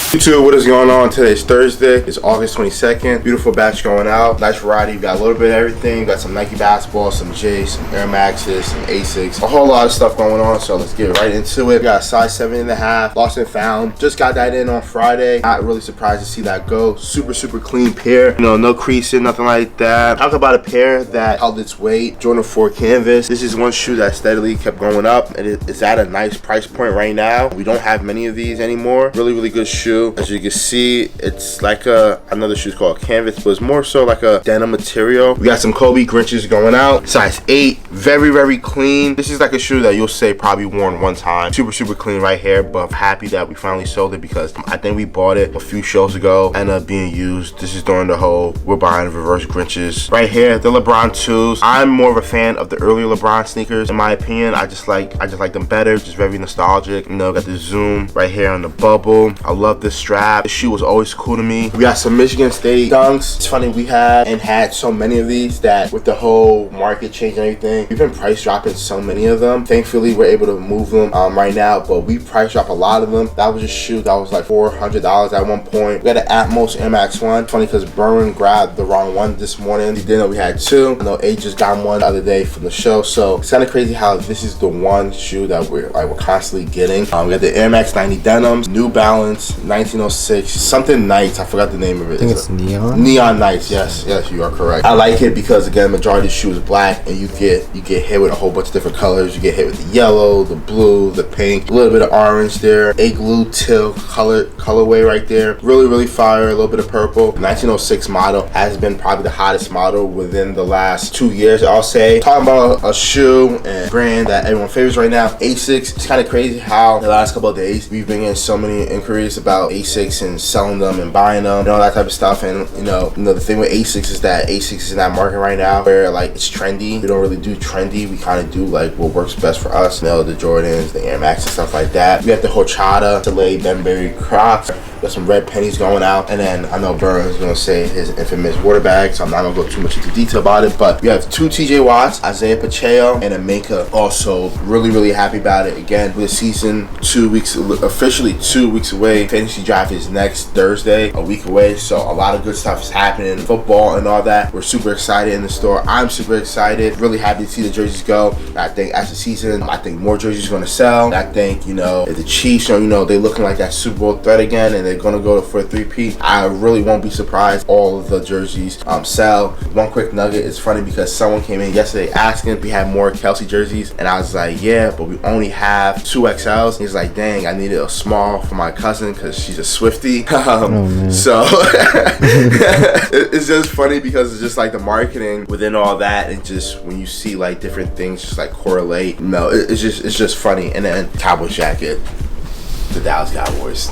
S2: YouTube, what is going on? Today's Thursday. It's August 22nd. Beautiful batch going out. Nice variety. We got a little bit of everything. We got some Nike basketball, some J's, some Air Maxes, some Asics. A whole lot of stuff going on, so let's get right into it. We got a size 7.5. Lost and found. Just got that in on Friday. Not really surprised to see that go. Super clean pair. You know, no creasing, nothing like that. Talk about a pair that held its weight. Jordan 4 canvas. This is one shoe that steadily kept going up. It's at a nice price point right now. We don't have many of these anymore. Really good shoe. As you can see, it's like another shoe called canvas, but it's more so like a denim material. We got some Kobe Grinches going out. Size 8. Very clean. This is like a shoe that you'll say probably worn one time. Super clean right here, but I'm happy that we finally sold it because I think we bought it a few shows ago. Ended up being used. This is during the whole we're buying reverse Grinches. Right here, the LeBron 2s. I'm more of a fan of the earlier LeBron sneakers in my opinion. I just like them better. Just very nostalgic. You know, got the zoom right here on the bubble. I love this strap. This shoe was always cool to me. We got some Michigan State dunks. It's funny, we had so many of these that with the whole market change and everything, we've been price dropping so many of them. Thankfully, we're able to move them right now, but we price drop a lot of them. That was a shoe that was like $400 at one point. We got an Atmos Air Max 1. Funny because Berwin grabbed the wrong one this morning. He didn't know we had two. I know A just got one the other day from the show, so it's kind of crazy how this is the one shoe that we're constantly getting. We got the Air Max 90 denims, New Balance 1906 something Nights. I forgot the name of it.
S4: I think it's
S2: Neon Nights. Yes, you are correct. I like it because again, majority of the shoe is black, and you get hit with a whole bunch of different colors. You get hit with the yellow, the blue, the pink, a little bit of orange there, igloo teal colorway right there. Really fire. A little bit of purple. 1906 model has been probably the hottest model within the last 2 years, I'll say. Talking about a shoe and brand that everyone favors right now, Asics. It's kind of crazy how the last couple of days we've been getting so many inquiries about about ASICs and selling them and buying them and all that type of stuff. And you know, the thing with ASICs is that ASICs is in that market right now where like it's trendy. We don't really do trendy. We kind of do like what works best for us. You know, the Jordans, the Air Max and stuff like that. We have the Horchata, Delay, Benberry, Crocs. Got some red pennies going out, and then I know Burns is gonna say his infamous water bag, so I'm not gonna go too much into detail about it. But we have 2 TJ Watts, Isaiah Pacheco, and a Minka. Also, really happy about it. Again, with the season officially 2 weeks away. Fantasy draft is next Thursday, a week away. So a lot of good stuff is happening, football and all that. We're super excited in the store. I'm super excited. Really happy to see the jerseys go. I think as the season, I think more jerseys are gonna sell. I think if the Chiefs are they looking like that Super Bowl threat again, and they're gonna go for a 3-peat, I really won't be surprised all of the jerseys sell. One quick nugget is funny because someone came in yesterday asking if we had more Kelsey jerseys, and I was like, yeah, but we only have 2 XLs. He's like, dang, I needed a small for my cousin because she's a Swiftie. So it's just funny because it's just like the marketing within all that, and just when you see like different things just like correlate. No, it's just funny. And then Cowboys jacket, the Dallas Cowboys.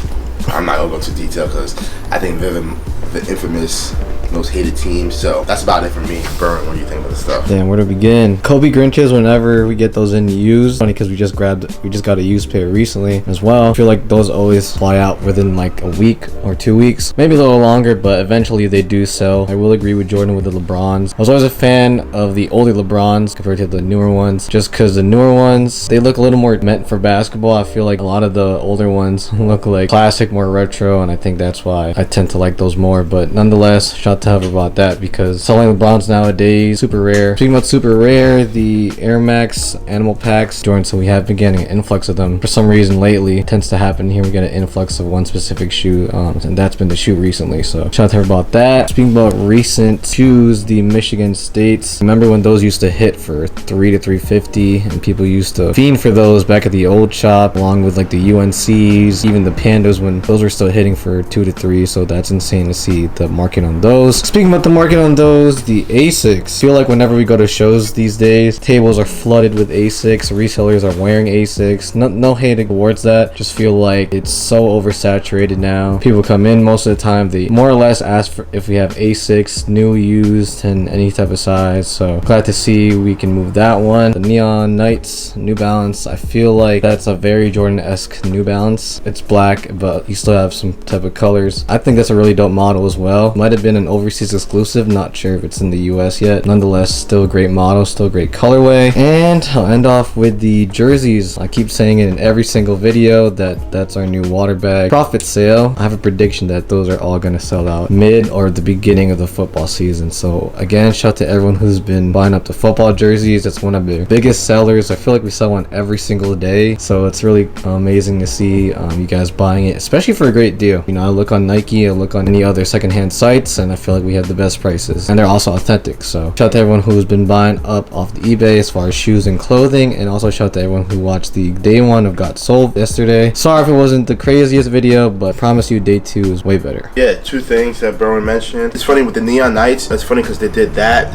S2: I'm not gonna go into detail because I think they're the infamous most hated team. So that's about it for me. Burn, what do you think about this stuff?
S4: Damn, where to begin? Kobe Grinches, whenever we get those in used. Funny because we just got a used pair recently as well. I feel like those always fly out within like a week or 2 weeks, maybe a little longer, but eventually they do sell. I will agree with Jordan with the LeBrons. I was always a fan of the older LeBrons compared to the newer ones, just because the newer ones, they look a little more meant for basketball. I feel like a lot of the older ones look like classic, more retro, and I think that's why I tend to like those more. But nonetheless, shout to have about that, because selling LeBrons nowadays, super rare. Speaking about super rare, the Air Max Animal Packs, Jordan, so we have been getting an influx of them for some reason lately. It tends to happen here. We get an influx of one specific shoe, and that's been the shoe recently, so shout out to her about that. Speaking about recent shoes, the Michigan States, remember when those used to hit for $300 to $350, and people used to fiend for those back at the old shop, along with like the UNCs, even the Pandas, when those were still hitting for $200 to $300. So that's insane to see the market on those. Speaking about the market on those, the ASICs, feel like whenever we go to shows these days, tables are flooded with ASICs. Resellers are wearing ASICs. No hate towards that, just feel like it's so oversaturated now. People come in, most of the time they more or less ask for if we have ASICs, new, used, and any type of size. So glad to see we can move that one. The Neon Knights New Balance, I feel like that's a very Jordan-esque New Balance. It's black, but you still have some type of colors. I think that's a really dope model as well. Might have been an overseas exclusive, not sure if it's in the US yet. Nonetheless, still a great model, still a great colorway. And I'll end off with the jerseys. I keep saying it in every single video that that's our new water bag profit sale. I have a prediction that those are all gonna sell out mid or the beginning of the football season. So again, shout out to everyone who's been buying up the football jerseys. That's one of the biggest sellers. I feel like we sell one every single day, so it's really amazing to see you guys buying it, especially for a great deal. I look on Nike, I look on any other secondhand sites, and I feel like we have the best prices, and they're also authentic. So shout out to everyone who's been buying up off the eBay as far as shoes and clothing, and also shout out to everyone who watched the day 1 of Got Sold yesterday. Sorry if it wasn't the craziest video, but I promise you day 2 is way better.
S2: Yeah, 2 things that Berwin mentioned. It's funny with the Neon Knights. It's funny because they did that.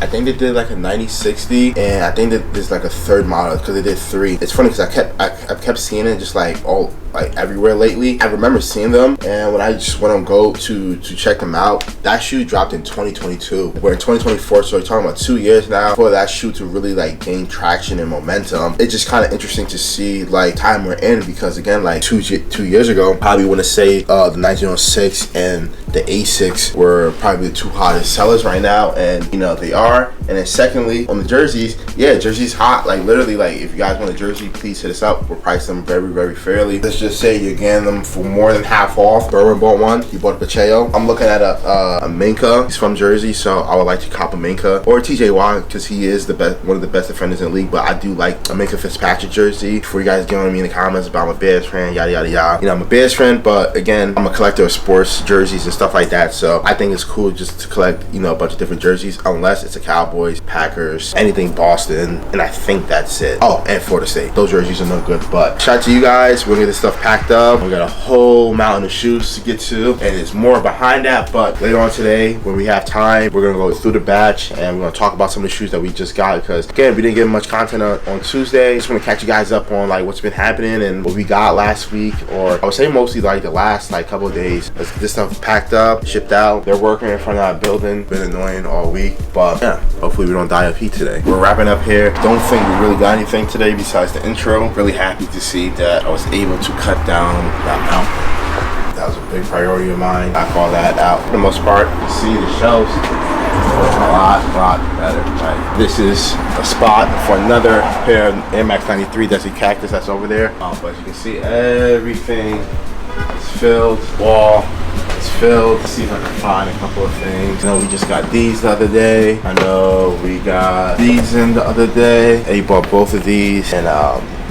S2: I think they did like a 9060, and I think that there's like a third model because they did 3. It's funny because I kept seeing it just like all like everywhere lately. I remember seeing them, and when I just went on Go to check them out, that shoe dropped in 2022. We're in 2024, so we're talking about 2 years now for that shoe to really like gain traction and momentum. It's just kind of interesting to see like time we're in, because again, like 2 years ago, probably want to say the 1906 and the A6 were probably the 2 hottest sellers right now, and they are. And then secondly, on the jerseys, yeah, jerseys hot. Like literally, like if you guys want a jersey, please hit us up. We'll price them very fairly. Let's just say you're getting them for more than half off. Berwin bought one. He bought a Pacheco. I'm looking at a Minka. He's from Jersey, so I would like to cop a Minka or a TJ Watt because he is one of the best defenders in the league. But I do like a Minka Fitzpatrick jersey. Before you guys get on me in the comments about I'm a Bears fan, yada yada yada. I'm a Bears fan, but again, I'm a collector of sports jerseys and stuff
S9: stuff like that. So I think it's cool just to collect, you know, a bunch of different jerseys, unless it's a Cowboys, Packers, anything Boston, and I think that's it. Oh, and Florida State. Those jerseys are no good. But shout out to you guys. We're gonna get this stuff packed up. We got a whole mountain of shoes to get to, and there's more behind that. But later on today, when we have time, we're gonna go through the batch and we're gonna talk about some of the shoes that we just got, because again, we didn't get much content on Tuesday. Just want to catch you guys up on like what's been happening and what we got last week, or I would say mostly like the last like couple of days. Let's get this stuff packed up, shipped out. They're working in front of that building. Been annoying all week, but yeah, hopefully we don't die of heat today. We're wrapping up here. Don't think we really got anything today besides the intro. Really happy to see that I was able to cut down that mountain. That was a big priority of mine. Knock all that out for the most part. You see the shelves a lot better. Right? This is a spot for another pair of Air Max 93 Desi Cactus that's over there. But as you can see, everything is filled. Wall is filled. Let's see if I can find a couple of things. I know we just got these the other day. I know we got these in the other day. They bought both of these and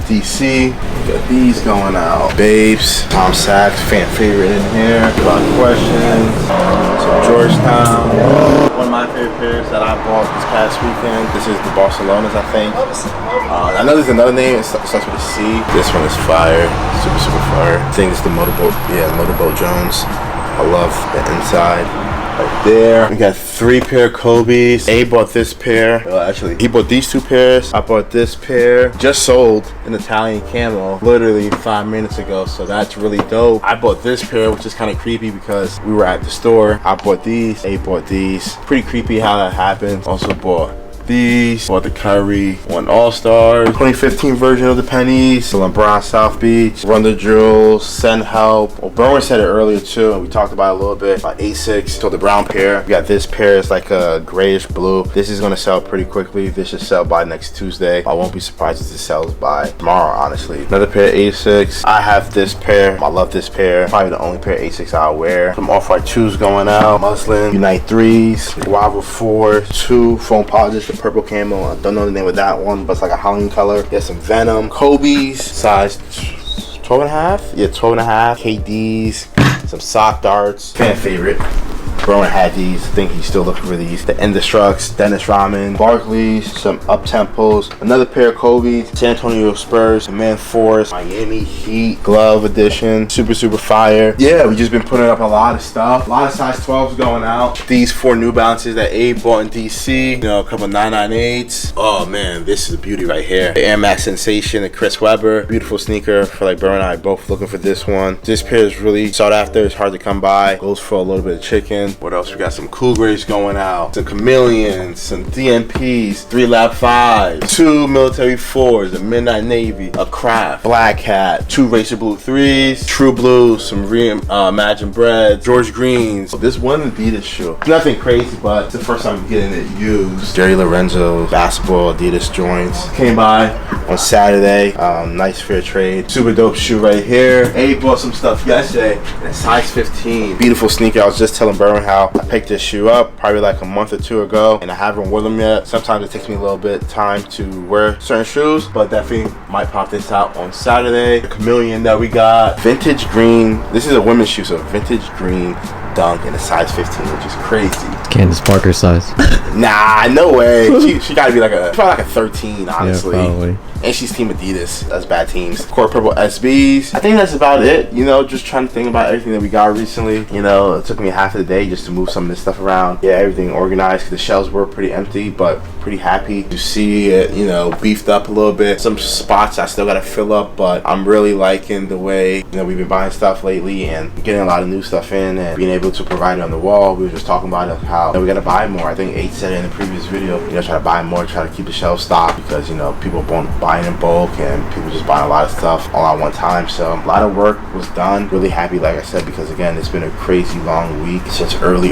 S9: DC. We got these going out. Babes, Tom Sachs, fan favorite in here. A lot of questions. Some Georgetown. One of my favorite pairs that I bought this past weekend. This is the Barcelonas, I think. I know there's another name. It starts with a C. This one is fire. Super fire. I think it's the Motorboat. Yeah, Motorboat Jones. I love the inside. Right there. We got 3 pair of Kobe's. A bought this pair. Well, actually, he bought these 2 pairs. I bought this pair. Just sold an Italian camo literally 5 minutes ago. So that's really dope. I bought this pair, which is kind of creepy because we were at the store. I bought these. A bought these. Pretty creepy how that happened. Also bought these. Bought the Curry One All-Stars 2015 version of the pennies. The LeBron South Beach. Run the Drills. Send Help. Well, Berwin said it earlier too, and we talked about it a little bit. About Asics. So the brown pair. We got this pair. It's like a grayish blue. This is gonna sell pretty quickly. This should sell by next Tuesday. I won't be surprised if this sells by tomorrow, honestly. Another pair of Asics. I have this pair. I love this pair. Probably the only pair of Asics I'll wear. Some Off-White 2s going out. Muslin. Unite 3s. Guava 4s. 2 foam posits. Purple camo. I don't know the name of that one, but it's like a Halloween color. Get some Venom. Kobe's size 12 and a half. Yeah, 12 and a half. KD's. Some sock darts. Fan favorite. Rowan had these. I think he's still looking for these. The Indestructs, Dennis Rodman, Barclays, some up-tempos, another pair of Kobe's, San Antonio Spurs, Man Force, Miami Heat, glove edition, super fire. Yeah, we just been putting up a lot of stuff. A lot of size 12s going out. These 4 New Balances that Abe bought in DC. You know, a couple 998s. Oh man, this is a beauty right here. The Air Max Sensation and Chris Webber. Beautiful sneaker. For like Burr and I both looking for this one. This pair is really sought after. It's hard to come by. Goes for a little bit of chicken. What else? We got some Cool Grays going out, some Chameleons, some DMPs, 3 Lab 5s, 2 Military 4s, a Midnight Navy, a Craft, Black Hat, 2 Racer Blue 3s, True Blues, some Imagine Breads, George Greens. This one Adidas shoe. Nothing crazy, but it's the first time I'm getting it used. Jerry Lorenzo's basketball Adidas joints. Came by on Saturday. Nice fair trade. Super dope shoe right here. A bought some stuff yesterday in a size 15. Beautiful sneaker. I was just telling Burn how I picked this shoe up probably like a month or 2 ago, and I haven't worn them yet. Sometimes it takes me a little bit of time to wear certain shoes, but definitely might pop this out on Saturday. The Chameleon that we got. Vintage green. This is a women's shoe, so vintage green dunk in a size 15, which is crazy.
S4: Candace Parker size.
S9: Nah, no way. She gotta be like probably like a 13, honestly.
S4: Yeah, probably.
S9: And she's Team Adidas. That's bad teams. Core Purple SBs. I think that's about it. You know, just trying to think about everything that we got recently. You know, it took me half of the day just to move some of this stuff around. Yeah, everything organized. The shelves were pretty empty, but pretty happy to see it, you know, beefed up a little bit. Some spots I still gotta fill up, but I'm really liking the way, you know, we've been buying stuff lately and getting a lot of new stuff in and being able to provide it on the wall. We were just talking about how, you know, we gotta buy more. I think 8 said it in the previous video. You know, try to buy more, try to keep the shelves stocked because, you know, people buying in bulk and people just buying a lot of stuff all at one time. So a lot of work was done. Really happy, like I said, because again, it's been a crazy long week since early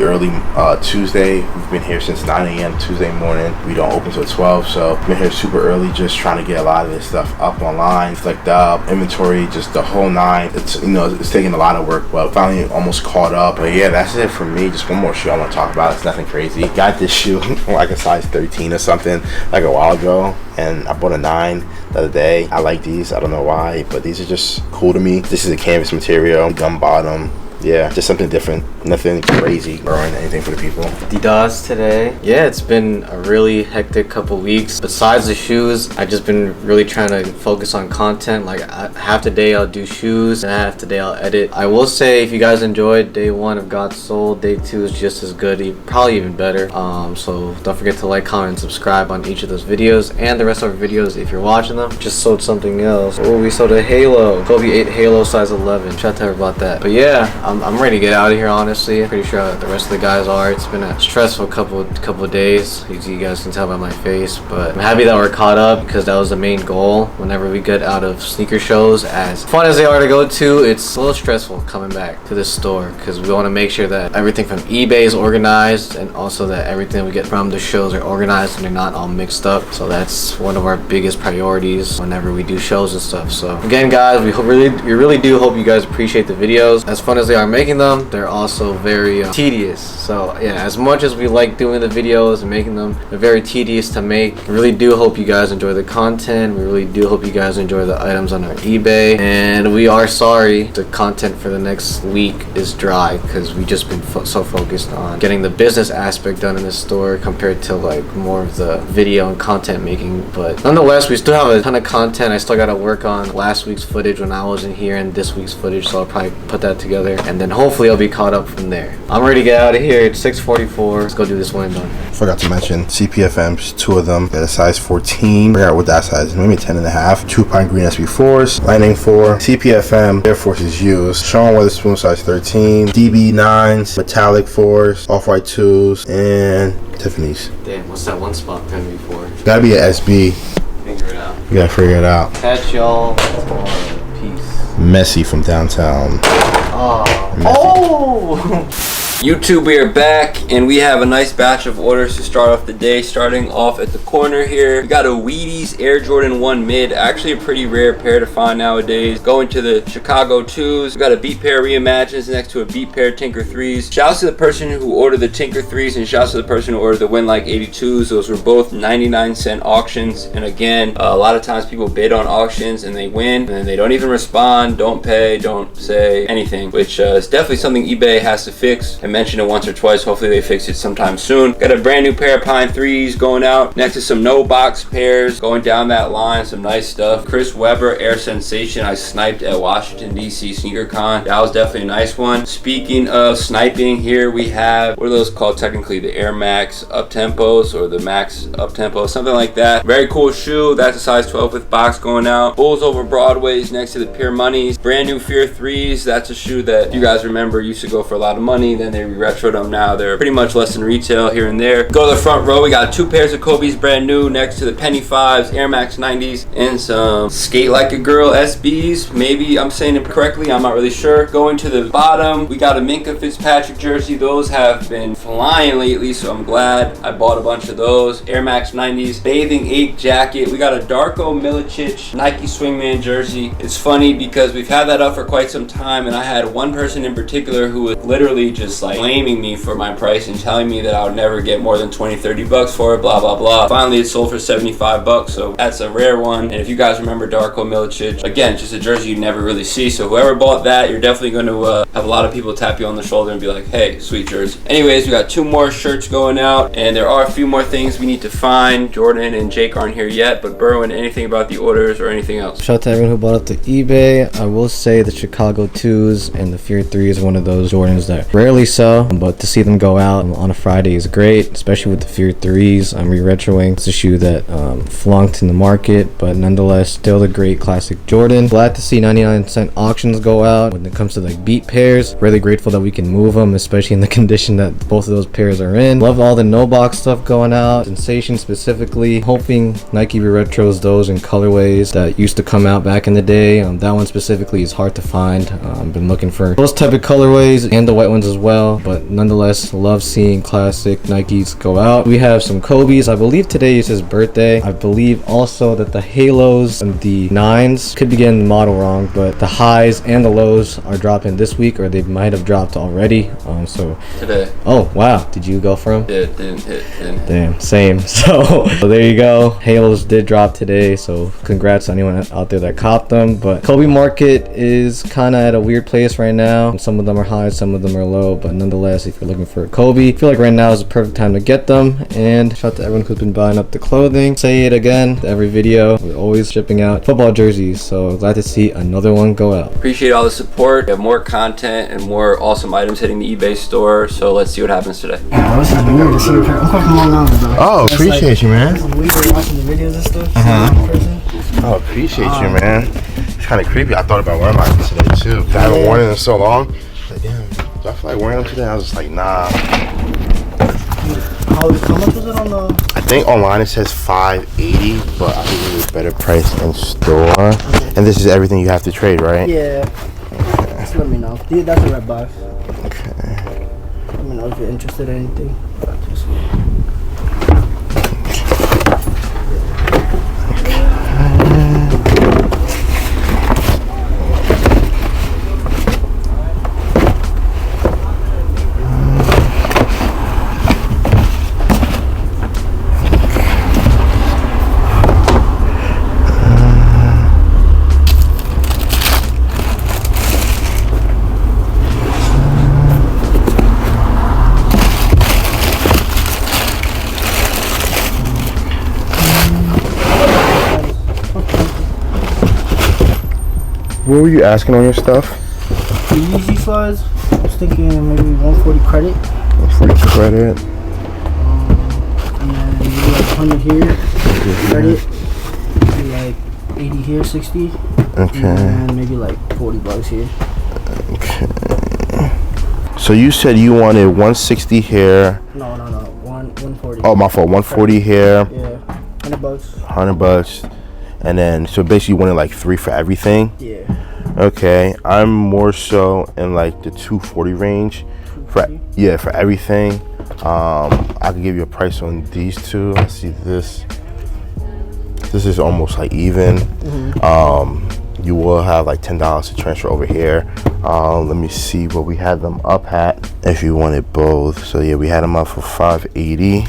S9: Tuesday. We've been here since 9 a.m. Tuesday morning. We don't open till 12, so we've been here super early just trying to get a lot of this stuff up online, flicked up, inventory, just the whole 9. It's, you know, it's taking a lot of work, but finally almost caught up. But yeah, that's it for me. Just one more shoe I want to talk about. It's nothing crazy. Got this shoe like a size 13 or something like a while ago, and I bought a 9 the other day. I like these. I don't know why, but these are just cool to me. This is a canvas material, gum bottom. yeah, just something different. Nothing crazy or anything for the people.
S4: DDoS today. Yeah, it's been a really hectic couple weeks. Besides the shoes, I've just been really trying to focus on content. Like half the day I'll do shoes and half the day I'll edit. I will say, if you guys enjoyed day 1 of Got Sold, day 2 is just as good, probably even better. So don't forget to like, comment, and subscribe on each of those videos and the rest of our videos if you're watching them. Just sold something else. Oh, we sold a Halo. Kobe 8 Halo size 11. Shout out to her about that. But yeah, I'm ready to get out of here, honestly. Pretty sure the rest of the guys are. It's been a stressful couple of days, as you guys can tell by my face, but I'm happy that we're caught up because that was the main goal. Whenever we get out of sneaker shows, as fun as they are to go to, it's a little stressful coming back to this store because we want to make sure that everything from eBay is organized and also that everything we get from the shows are organized and they're not all mixed up. So that's one of our biggest priorities whenever we do shows and stuff. So again, guys, we really do hope you guys appreciate the videos. As fun as they are making them, they're also very tedious. So yeah, as much as we like doing the videos and making them, they're very tedious to make. We really do hope you guys enjoy the content. We really do hope you guys enjoy the items on our eBay, and we are sorry the content for the next week is dry because we just been so focused on getting the business aspect done in the store compared to like more of the video and content making. But nonetheless, we still have a ton of content. I still got to work on last week's footage when I wasn't here and this week's footage, so I'll probably put that together and then hopefully I'll be caught up from there. I'm ready to get out of here. It's 6:44. Let's go do this one and done.
S9: Forgot to mention CPFMs, 2 of them. Got a size 14. Forgot what that size is. Maybe 10.5. 2 pine green SB4s. Lightning 4. CPFM Air Forces used. Sean Weatherspoon size 13. DB 9s. Metallic 4s. Off-white 2s. And Tiffany's.
S4: Damn, what's that one spot 10 before?
S9: Gotta be an SB.
S4: Figure it out.
S9: You gotta figure it out.
S4: Catch y'all tomorrow. Peace.
S9: Messy from downtown.
S4: Oh!
S1: YouTube, we are back and we have a nice batch of orders to start off the day. Starting off at the corner here, we got a Wheaties Air Jordan 1 mid, actually a pretty rare pair to find nowadays. Going to the Chicago 2s, we got a Beat Pair Reimagines next to a Beat Pair Tinker 3s. Shouts to the person who ordered the Tinker 3s and shouts to the person who ordered the Win Like 82s. Those were both 99-cent auctions, and again, a lot of times people bid on auctions and they win and then they don't even respond, don't pay, don't say anything, which is definitely something eBay has to fix. I mentioned it once or twice. Hopefully they fix it sometime soon. Got a brand new pair of Pine 3s going out next to some no box pairs going down that line. Some nice stuff. Chris Webber Air Sensation I sniped at Washington DC Sneaker Con. That was definitely a nice one. Speaking of sniping, here we have, what are those called technically? The Air Max Up Tempos or the Max Up Tempo, something like that. Very cool shoe. That's a size 12 with box going out. Bulls Over Broadway's next to the Pure Moneys. Brand new Fear 3s. That's a shoe that you guys remember used to go for a lot of money. Then they retroed them. Now they're pretty much less than retail here and there. Go to the front row. We got 2 pairs of Kobe's brand new next to the Penny 5s, Air Max 90s, and some Skate Like a Girl SBs. Maybe I'm saying it correctly. I'm not really sure. Going to the bottom, we got a Minka Fitzpatrick jersey. Those have been flying lately, so I'm glad I bought a bunch of those. Air Max 90s, Bathing Ape jacket. We got a Darko Milicic Nike Swingman jersey. It's funny because we've had that up for quite some time, and I had one person in particular who was literally just like blaming me for my price and telling me that I would never get more than 20-30 bucks for it, blah blah blah. Finally it sold for 75 bucks, so that's a rare one. And if you guys remember Darko Milicic, again, just a jersey you never really see, so whoever bought that, you're definitely going to have a lot of people tap you on the shoulder and be like, hey, sweet jersey. Anyways, we got 2 more shirts going out, and there are a few more things we need to find. Jordan and Jake aren't here yet, but Berwin, anything about the orders or anything else?
S4: Shout out to everyone who bought up to eBay. I will say the Chicago 2s and the Fear 3 is one of those Jordans that rarely sell, but to see them go out on a Friday is great, especially with the Fear 3s. I'm re-retroing. It's a shoe that flunked in the market, but nonetheless still a great classic Jordan. Glad to see 99-cent auctions go out when it comes to like beat pairs. Really grateful that we can move them, especially in the condition that both of those pairs are in. Love all the no box stuff going out. Sensation specifically, hoping Nike re-retros those in colorways that used to come out back in the day. That one specifically is hard to find. I've been looking for those type of colorways and the white ones as well. while, but nonetheless, love seeing classic Nikes go out. We have some Kobe's. I believe today is his birthday. I believe also that the Halos and the 9s, could be getting the model wrong, but the highs and the lows are dropping this week, or they might have dropped already. So
S1: today.
S4: Oh wow, did you go from?
S1: Yeah, didn't hit.
S4: Damn, same. So there you go. Halos did drop today, so congrats to anyone out there that copped them. But Kobe market is kind of at a weird place right now. Some of them are high, some of them are low, but nonetheless, if you're looking for a Kobe, I feel like right now is the perfect time to get them. And shout out to everyone who's been buying up the clothing. Say it again, every video, we're always shipping out football jerseys, so glad to see another one go out.
S1: Appreciate all the support. We have more content and more awesome items hitting the eBay store, so let's see what happens today.
S14: This is weird to see. I'm coming from Long Island, bro.
S9: Oh, appreciate you, man.
S14: This is weird watching the videos and stuff.
S9: Oh, appreciate you, man. It's kind of creepy. I thought about wearing mine today too. I haven't worn it in so long. Like, damn, do I feel like wearing them today? I was just like, nah.
S14: How much was it on the?
S9: I think online it says $580, but I think it was better price in store. Okay. And this is everything you have to trade, right?
S14: Yeah. Okay. Just let me know. That's a red box.
S9: Okay.
S14: Let me know if you're interested in anything.
S9: What were you asking on your stuff?
S14: The Yeezy slides, I was thinking maybe 140 credit.
S9: 140 credit.
S14: And then maybe like 100 here, credit. Maybe like 80 here, 60.
S9: Okay.
S14: And maybe like $40 here.
S9: Okay. So you said you wanted 160 here.
S14: No, 140.
S9: Oh, my fault. 140 here.
S14: Yeah, $100.
S9: $100. And then, so basically you wanted like 3 for everything?
S14: Yeah.
S9: Okay, I'm more so in like the 240 range. For everything. I can give you a price on these two. Let's see this. This is almost like even. You will have like $10 to transfer over here. Let me see what we had them up at if you wanted both. So yeah, we had them up for $580.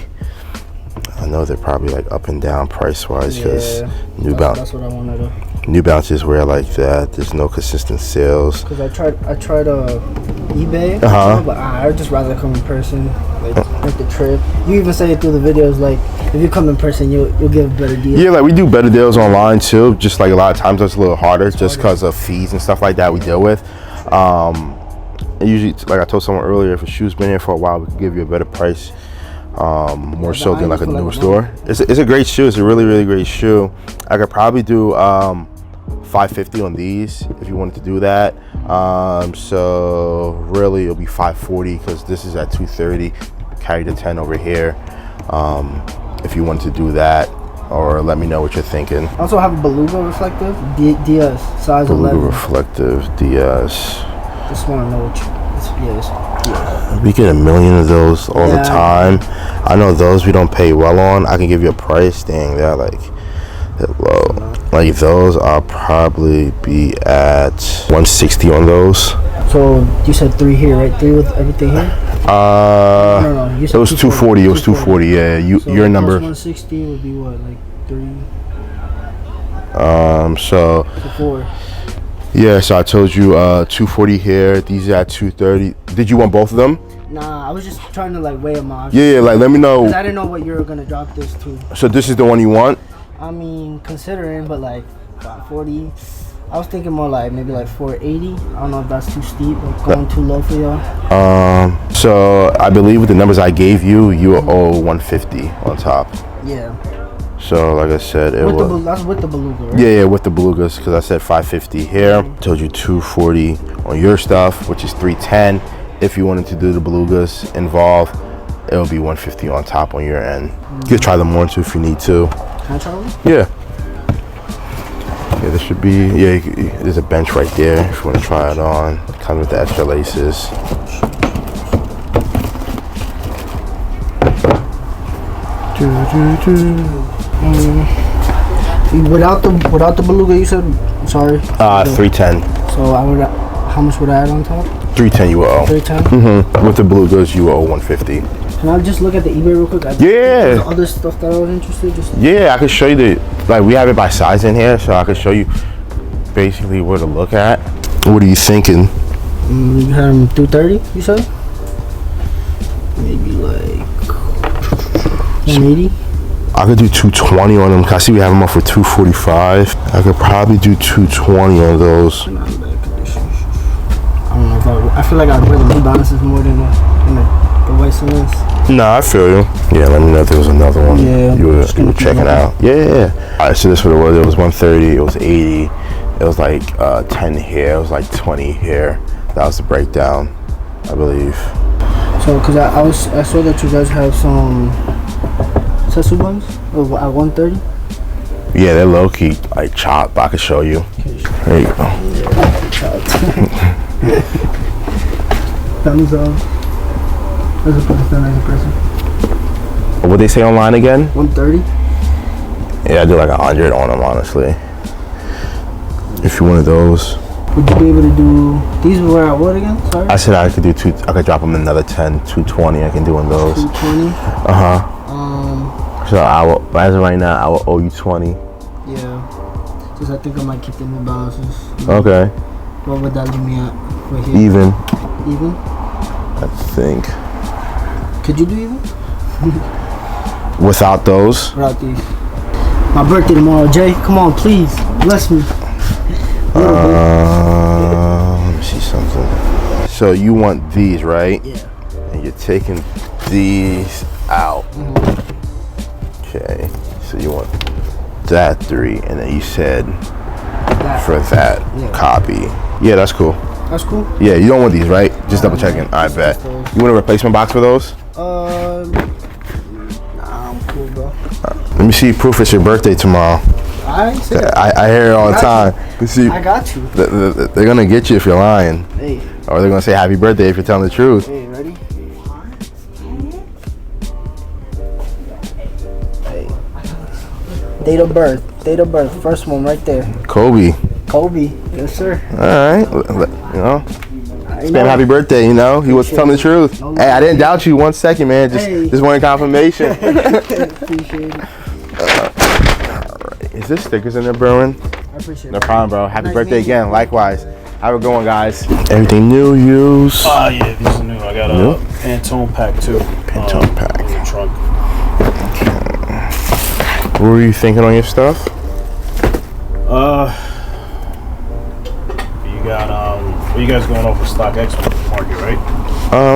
S9: I know they're probably like up and down price wise because
S14: that's what I wanted to.
S9: New Balances wear like that. There's no consistent sales.
S14: Because I tried eBay, but I'd just rather come in person, like the trip. You even say it through the videos, like if you come in person, you'll get a better deal.
S9: Yeah, like we do better deals online too. Just like a lot of times it's a little harder just because of fees and stuff like that we deal with. Usually, like I told someone earlier, if a shoe's been here for a while, we can give you a better price. More so than like a newer store. It's a great shoe. It's a really great shoe. I could probably do $550 on these if you wanted to do that. So really it'll be $540 because this is at $230. Carry the 10 over here. If you want to do that, or let me know what you're thinking.
S14: I also have a Beluga reflective DS size
S9: Beluga
S14: 11.
S9: reflective DS.
S14: Just want to know what
S9: We get a million of those all the time. I know those we don't pay well on. I can give you a price. Dang, they're low. Like those, I'll probably be at 160 on those.
S14: So you said 3 here, right? 3 with everything here?
S9: No.
S14: You
S9: It
S14: said
S9: was 240. It was 240. Yeah,
S14: so
S9: your number.
S14: 160 would be what, like 3?
S9: So
S14: 4.
S9: Yeah, so I told you 240 here. These are at 230. Did you want both of them?
S14: Nah, I was just trying to like weigh them out.
S9: Yeah, like let me know.
S14: 'Cause I didn't know what you were gonna drop this to.
S9: So this is the one you want?
S14: I mean, considering, but like 540. I was thinking more like maybe like 480. I don't know if that's too steep or going too low for y'all.
S9: So I believe with the numbers I gave you, you owe 150 on top.
S14: Yeah.
S9: So like I said,
S14: that's with the Beluga, right?
S9: Yeah, with the Belugas, because I said 550 here. Told you 240 on your stuff, which is 310. If you wanted to do the Belugas involved, it will be 150 on top on your end. You could try them on too if you need to.
S14: Can I try them?
S9: Yeah. Yeah, there should be. Yeah, there's a bench right there if you want to try it on. Comes with the extra laces.
S14: Without the beluga, you said. Sorry.
S9: 310.
S14: So how much would I add on top?
S9: 310 you will owe.
S14: 310.
S9: With the belugas, you will owe 150.
S14: Can I just look at the eBay real quick?
S9: Yeah.
S14: The other stuff that I was interested.
S9: Yeah, I can show you we have it by size in here, so I can show you basically what to look at. What are you thinking?
S14: You had them 230. You said. Maybe like 180.
S9: I could do 220 on them. I see we have them up for 245. I could probably do 220 on those.
S14: I don't know if I feel like I'd wear the New Balances more than the white cements.
S9: No, I feel you. Yeah, let me know if there was another one.
S14: Yeah,
S9: you were checking out. Yeah. All right, so this is what it was. It was 130. It was 80. It was like 10 here. It was like 20 here. That was the breakdown, I believe.
S14: So, cause I saw that you guys have some Tetsu buns at 130.
S9: Yeah, they're low key like chopped. But I can show you. There you go.
S14: Thumbs up. As a person.
S9: What they say online again?
S14: 130.
S9: Yeah, I do like 100 on them, honestly. If you wanted those.
S14: Would you be able to do these? Were at what again? Sorry.
S9: I said I could do I could drop them another 10, 220. I can do on those.
S14: 220.
S9: So as of right now, I will owe you 20.
S14: Yeah. Just I think I might keep the New Balances.
S9: Okay.
S14: What would that leave me at? Right here.
S9: Even.
S14: Even.
S9: I think.
S14: Could you do even?
S9: Without those?
S14: Without these. My birthday tomorrow, Jay. Come on, please. Bless me.
S9: Let me see something. So you want these, right?
S14: Yeah.
S9: And you're taking these out. Okay. So you want that 3, and then you said for that copy. Yeah, that's cool.
S14: That's cool?
S9: Yeah, you don't want these, right? Just double checking. I bet. You want a replacement box for those?
S14: Nah, I'm cool, bro.
S9: Let me see proof it's your birthday tomorrow.
S14: I
S9: hear it all the time. See,
S14: I got you.
S9: They're gonna get you if you're lying.
S14: Hey.
S9: Or they're gonna say happy birthday if you're telling the truth.
S14: Hey, ready? Hey. Date of birth. First one right there.
S9: Kobe.
S14: Yes, sir.
S9: All right. You know. Spam happy birthday, you know. He was telling the truth. Hey, I didn't doubt you 1 second, man. Just wanted confirmation.
S14: Appreciate it.
S9: Is this stickers in there, Bruin?
S14: I appreciate it.
S9: No problem, bro. Happy birthday again. Likewise. Have a good one, guys. Everything new, use?
S15: Yeah, these are new. I got a Pantone pack too.
S9: Pantone pack.
S15: In the trunk.
S9: What were you thinking on your stuff?
S15: You got you guys going off of StockX market, right?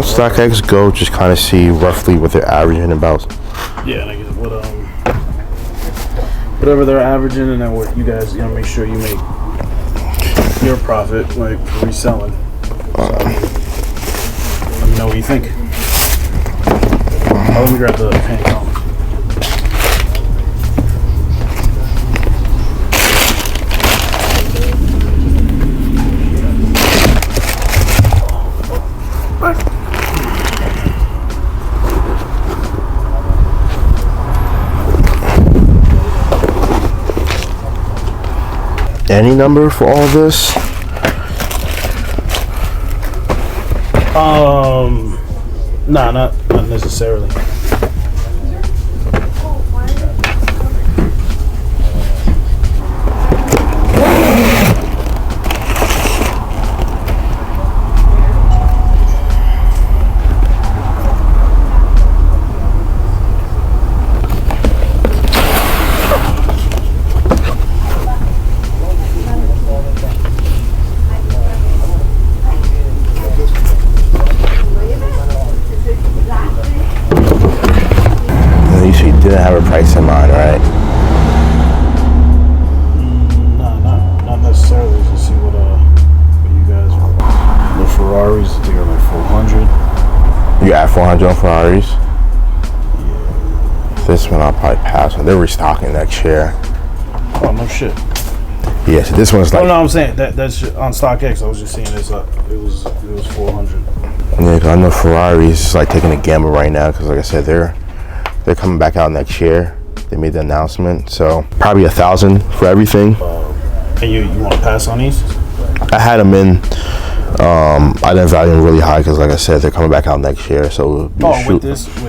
S9: StockX Go, just kind of see roughly what they're averaging about.
S15: Yeah, and I guess whatever they're averaging, and then what you guys, make sure you make your profit, like reselling. So, let me know what you think. Let me grab the Pantone.
S9: Any number for all this?
S15: Nah, not necessarily.
S9: Didn't have a price in mind, right?
S15: Not necessarily. Just see what you guys want. The Ferraris, I think are like 400.
S9: You at 400 on Ferraris? Yeah. This one I'll probably pass on. They're restocking next year.
S15: Oh no shit.
S9: Yeah, so this one's like.
S15: Oh no, I'm saying that's on StockX. I was just seeing this. It was 400.
S9: Yeah, cause I know Ferraris is like taking a gamble right now because, like I said, they're They're coming back out next year. They made the announcement, so probably $1,000 for everything.
S15: And you want to pass on these?
S9: I had them in. I didn't value them really high because, like I said, they're coming back out next year. So it would be
S15: with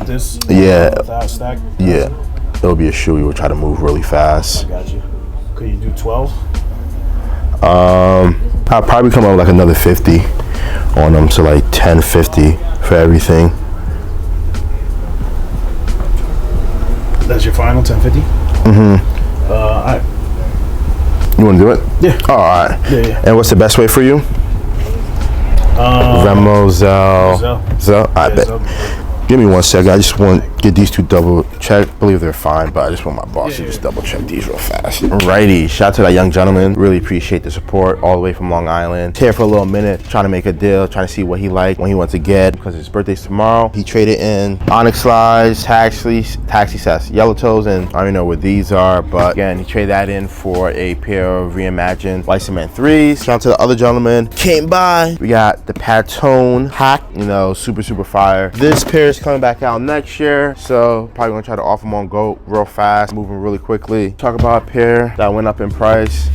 S15: this.
S9: Yeah.
S15: Without stack.
S9: Yeah. It'll be a shoe we would try to move really fast.
S15: I got you. Could you do 12?
S9: I'll probably come up with like another 50 on them, so like 1050 for everything.
S15: That's your final 1050?
S9: Mm-hmm.
S15: All right.
S9: You want to do it?
S15: Yeah.
S9: All right.
S15: Yeah.
S9: And what's the best way for you? Venmo, Zelle. I bet.
S15: Zelle.
S9: Give me 1 second. I just want to get these two double check. I believe they're fine, but I just want my boss to just double check these real fast. Alrighty, shout out to that young gentleman. Really appreciate the support all the way from Long Island. Here for a little minute, trying to make a deal, trying to see what he liked, what he wants to get, because his birthday's tomorrow. He traded in Onyx Slides, Taxi Sets, Yellow Toes, and I don't even know what these are, but again, he traded that in for a pair of reimagined White Cement 3s. Shout out to the other gentleman. Came by. We got the Patone Hack, you know, super fire. This pair is coming back out next year, so probably gonna try to offer them on go real fast, moving really quickly. Talk about a pair that went up in price.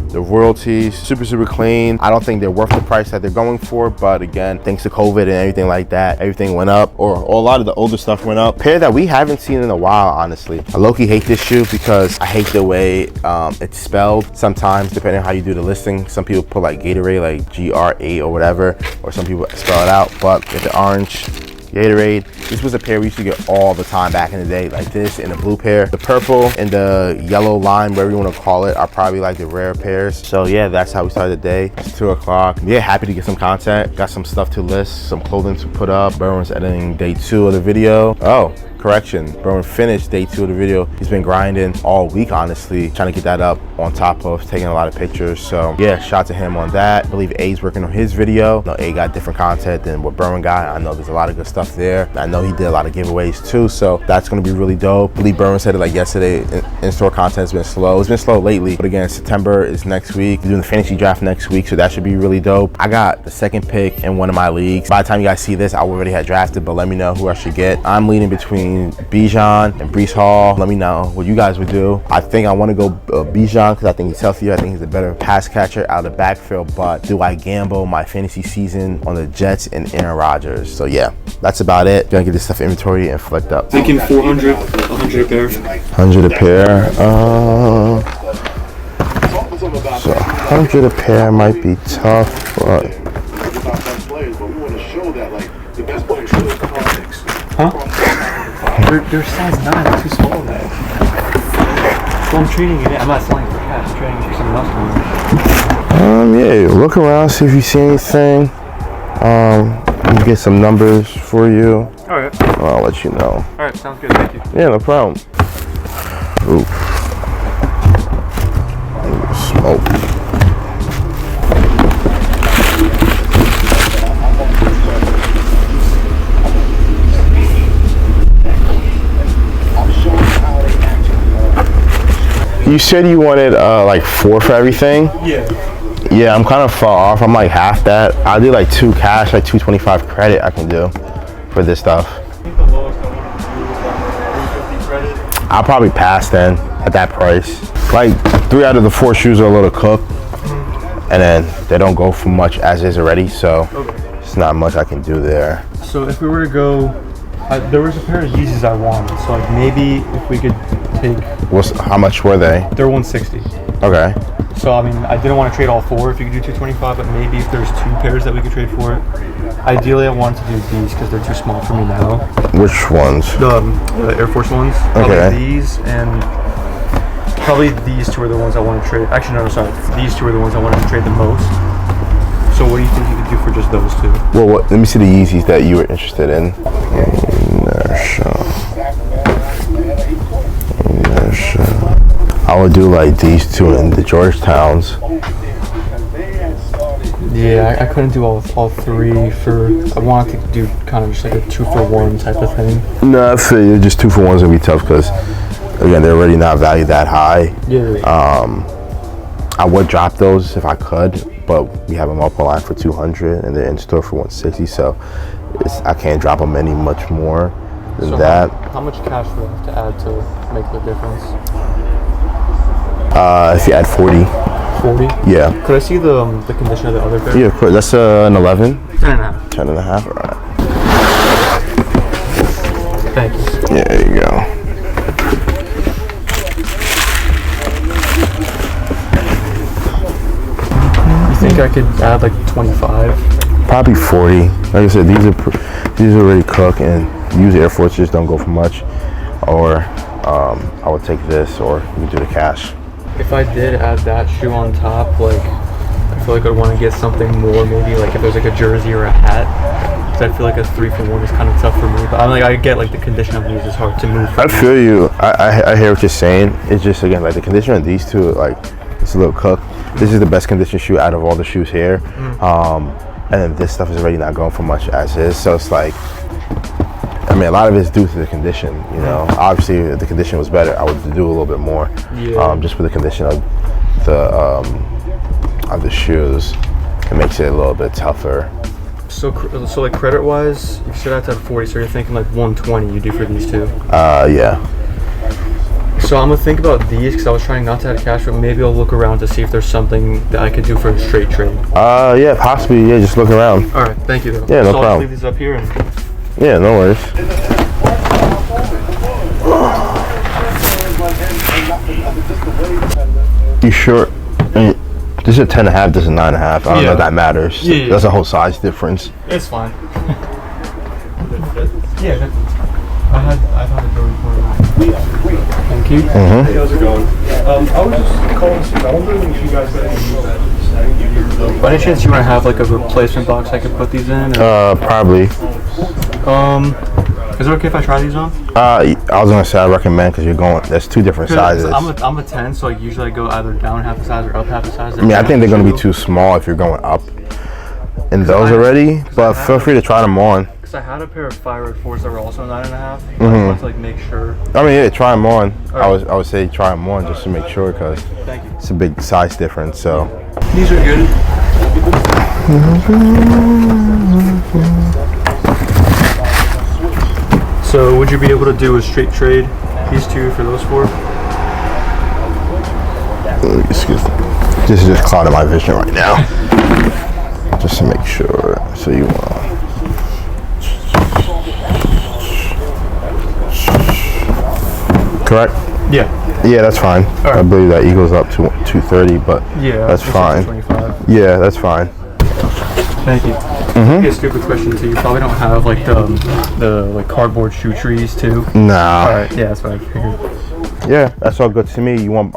S9: The royalties, super clean. I don't think they're worth the price that they're going for, but again, thanks to COVID and everything like that, everything went up, or a lot of the older stuff went up. Pair that we haven't seen in a while, honestly. I low-key hate this shoe because I hate the way it's spelled sometimes, depending on how you do the listing. Some people put like Gatorade, like GR8 or whatever, or some people spell it out, but with the orange Gatorade, this was a pair we used to get all the time back in the day, like this and the blue pair. The purple and the yellow lime, whatever you want to call it, are probably like the rare pairs. So yeah, that's how we started the day. It's 2 o'clock. Yeah, happy to get some content. Got some stuff to list, some clothing to put up. Berwin's editing day 2 of the video. Oh, correction, Berwin finished day 2 of the video. He's been grinding all week, honestly, trying to get that up on top of taking a lot of pictures. So yeah, shout out to him on that. I believe A's working on his video. No, A got different content than what Berwin got. I know there's a lot of good stuff there. I know he did a lot of giveaways too, so that's gonna be really dope. I believe Berwin said it like yesterday, in-store content's been slow. It's been slow lately, but again, September is next week. We're doing the fantasy draft next week, so that should be really dope. I got the 2nd pick in one of my leagues. By the time you guys see this, I already had drafted, but let me know who I should get. I'm leaning between Bijan and Breece Hall. Let me know what you guys would do. I think I want to go Bijan because I think he's healthier. I think he's a better pass catcher out of the backfield, but do I gamble my fantasy season on the Jets and Aaron Rodgers? So yeah, that's about it. Gonna get this stuff inventory and flicked up.
S3: Thinking 400, 100 a pair.
S9: 100 a pair. So 100 a pair might be tough, but
S8: They're size 9, they're too small now. So I'm trading it. I'm not selling it for cash. I'm trading it for something else.
S9: Yeah, look around, see if you see anything. We'll get some numbers for you.
S3: Alright.
S9: I'll let you know.
S3: Alright, sounds good, thank you.
S9: Yeah, no problem. Ooh. Smoke. You said you wanted like 4 for everything? Yeah, I'm kind of far off. I'm like half that. I'll do like 2 cash, like 225 credit I can do for this stuff.
S3: I think the lowest I want to do is like 350 credit.
S9: I'll probably pass then at that price. Like 3 out of the 4 shoes are a little cooked, and then they don't go for much as is already, so it's not much I can do there.
S16: So if we were to go, there was a pair of Yeezys I wanted, so like maybe if we could take.
S9: How much were they?
S16: They're 160.
S9: Okay.
S16: So I mean, I didn't want to trade all 4 if you could do 225, but maybe if there's 2 pairs that we could trade for it. Ideally, I wanted to do these because they're too small for me now.
S9: Which ones?
S16: The Air Force ones.
S9: Okay.
S16: Probably these and probably these 2 are the ones I want to trade. Actually, no, sorry. These 2 are the ones I wanted to trade the most. So what do you think you could do for just those 2?
S9: Well, let me see the Yeezys that you were interested in. I would do like these 2 in the Georgetowns.
S16: Yeah, I couldn't do all 3 for. I wanted to do kind of just like a 2-for-1 type of thing.
S9: No, I feel you. Just 2-for-1s would be tough because, again, they're already not valued that high.
S16: Yeah.
S9: I would drop those if I could, but we have them up online for 200 and they're in store for 160, so I can't drop them any much more. Then
S16: So
S9: that.
S16: how much cash do I have to add to make the difference?
S9: If you add 40.
S16: 40?
S9: Yeah.
S16: Could I see the condition of the other pair?
S9: Yeah, of course. That's an 11.
S16: 10 and a half.
S9: 10 and a half. All right.
S16: Thank you.
S9: Yeah, there you go.
S16: You think I could add like 25?
S9: Probably 40. Like I said, these are already cooked, and usually Air Forces don't go for much. Or I would take this, or you can do the cash.
S16: If I did add that shoe on top, like I feel like I'd want to get something more, maybe like if there's like a jersey or a hat. Because I feel like a 3-for-1 is kind of tough for me. But I'm like, I get like the condition of these is hard to move.
S9: I feel you. I hear what you're saying. It's just, again, like the condition of these two, like it's a little cooked. This is the best conditioned shoe out of all the shoes here. And then this stuff is already not going for much as is. So it's like, I mean, a lot of it's due to the condition, you know. Obviously, if the condition was better, I would do a little bit more.
S16: Yeah.
S9: Just for the condition of the shoes, it makes it a little bit tougher.
S16: So like credit wise, you said I had 40, so you're thinking like 120 you do for these two?
S9: Yeah.
S16: So I'm gonna think about these because I was trying not to add cash, but maybe I'll look around to see if there's something that I could do for a straight trade.
S9: Yeah, possibly. Yeah, just look around.
S16: All right, thank you though.
S9: Yeah, no
S16: so I'll
S9: problem.
S16: leave these up here and.
S9: Yeah, no worries. You sure? This is a 10 and a half, this is a 9 and a half. I don't know if that matters.
S16: Yeah.
S9: That's a whole size difference.
S16: It's fine. Yeah, I've had a Jordan for Thank you.
S9: Mm-hmm.
S15: Hey, how's it going? I was just calling to see. I wonder if you guys got any new badges.
S16: By any chance you want to have like a replacement box I could put these in?
S9: Probably.
S16: Is it okay if I try these on?
S9: I was gonna say I recommend because you're going. There's two different sizes.
S16: I'm a 10, so like usually I go either down half a size or up half a size.
S9: I mean, I think they're gonna be too small if you're going up in those already. But feel free to try them on.
S16: Because I had a pair of Fire Red 4s that were also 9 and a half.
S9: Mm-hmm.
S16: I wanted to like make sure.
S9: I mean, yeah, try them on.
S16: Right.
S9: I would say try them on just to make sure because
S16: Thank you.
S9: it's a big size difference. So
S16: These are good. So would you be able to do a straight trade these two for those four?
S9: excuse me. This is just clouding my vision right now. Just to make sure. So you correct?
S16: Yeah.
S9: Yeah, that's fine.
S16: Right.
S9: I believe that equals up to 230, but
S16: Yeah.
S9: that's fine.
S16: 25.
S9: Yeah, that's fine.
S16: Thank you.
S9: Mm-hmm.
S16: A stupid question too. You probably don't have like the like cardboard shoe trees too.
S9: Nah.
S16: All right. Yeah, that's what I figured.
S9: Yeah, that's all good to me. You want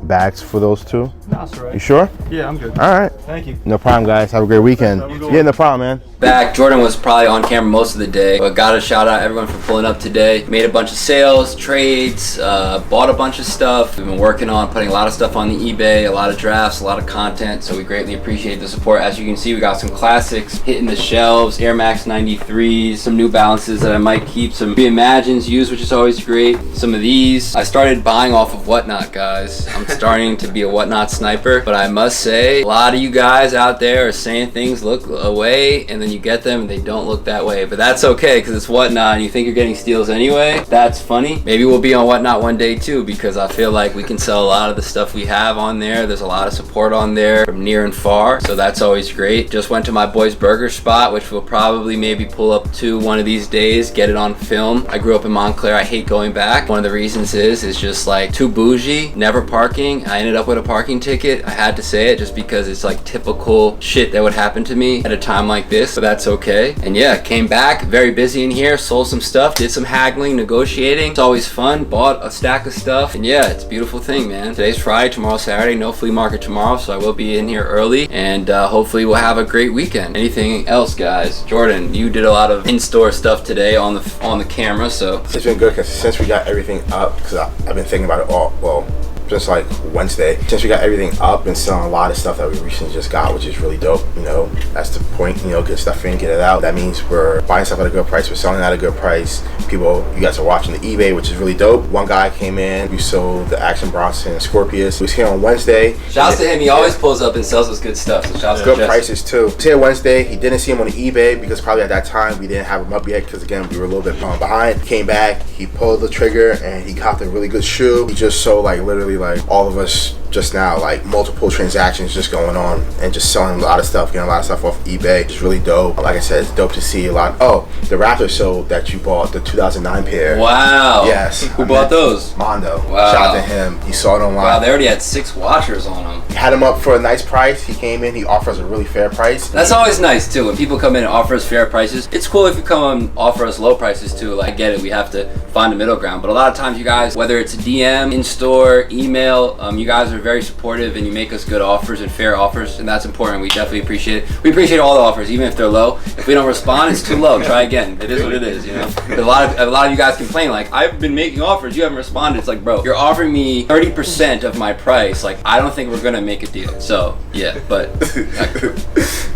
S9: bags for those two?
S16: No, that's all right.
S9: You sure?
S16: Yeah, I'm good.
S9: All right.
S16: Thank you.
S9: No problem, guys. Have a great weekend. Yeah, no problem, man.
S1: Back. Jordan was probably on camera most of the day, but gotta shout out everyone for pulling up today. Made a bunch of sales, trades, bought a bunch of stuff. We've been working on putting a lot of stuff on the eBay, a lot of drafts, a lot of content, so we greatly appreciate the support. As you can see, we got some classics hitting the shelves, Air Max 93s, some New Balances that I might keep, some Reimagines used, which is always great. Some of these. I started buying off of Whatnot, guys. I'm starting to be a Whatnot sniper, but I must say, a lot of you guys out there are saying things look away, and then you get them and they don't look that way, but that's okay because it's Whatnot and you think you're getting steals anyway. That's funny. Maybe we'll be on Whatnot one day too, because I feel like we can sell a lot of the stuff we have on there. There's a lot of support on there from near and far, so that's always great. Just went to my boy's burger spot, which we'll probably maybe pull up to one of these days, get it on film. I grew up in Montclair. I hate going back. One of the reasons is just like too bougie, never parking. I ended up with a parking ticket. I had to say it just because it's like typical shit that would happen to me at a time like this, so that's okay. And yeah, came back, very busy in here, sold some stuff, did some haggling, negotiating. It's always fun. Bought a stack of stuff, and yeah, it's a beautiful thing, man. Today's Friday, tomorrow's Saturday, no flea market tomorrow, so I will be in here early, and hopefully we'll have a great weekend. Anything else, guys? Jordan, you did a lot of in-store stuff today on the camera, so
S2: It's been good because since we got everything up, because I've been thinking about it all, well, since like Wednesday. Since we got everything up and selling a lot of stuff that we recently just got, which is really dope. You know, that's the point. You know, get stuff in, get it out. That means we're buying stuff at a good price. We're selling at a good price. People, you guys are watching the eBay, which is really dope. One guy came in. We sold the Action Bronson Scorpius. He was here on Wednesday.
S1: Shouts to him. He always pulls up and sells us good stuff. So shouts to
S2: good
S1: Jesse.
S2: prices too. He was here Wednesday. He didn't see him on the eBay because probably at that time we didn't have him up yet because again we were a little bit behind. Came back. He pulled the trigger and he got a really good shoe. He just sold like literally like all of us just now, like multiple transactions just going on and just selling a lot of stuff, getting a lot of stuff off eBay. It's really dope. Like I said, it's dope to see a lot. Oh, the Raptor sold that you bought, the 2009 pair.
S1: Wow.
S2: Yes.
S1: Who bought those?
S2: Mondo.
S1: Wow.
S2: Shout out to him. He saw it online.
S1: Wow, they already had 6 washers on them.
S2: Had him up for a nice price. He came in. He offers a really fair price.
S1: That's always nice too. When people come in and offer us fair prices, it's cool if you come and offer us low prices too. Like, I get it. We have to find a middle ground. But a lot of times, you guys, whether it's a DM, in store, email, you guys are very supportive and you make us good offers and fair offers, and that's important. We definitely appreciate it. We appreciate all the offers, even if they're low. If we don't respond, it's too low. Try again. It is what it is, you know. 'Cause a lot of you guys complain like, I've been making offers, you haven't responded. It's like, bro, you're offering me 30% of my price. Like, I don't think we're gonna make a deal. So yeah, but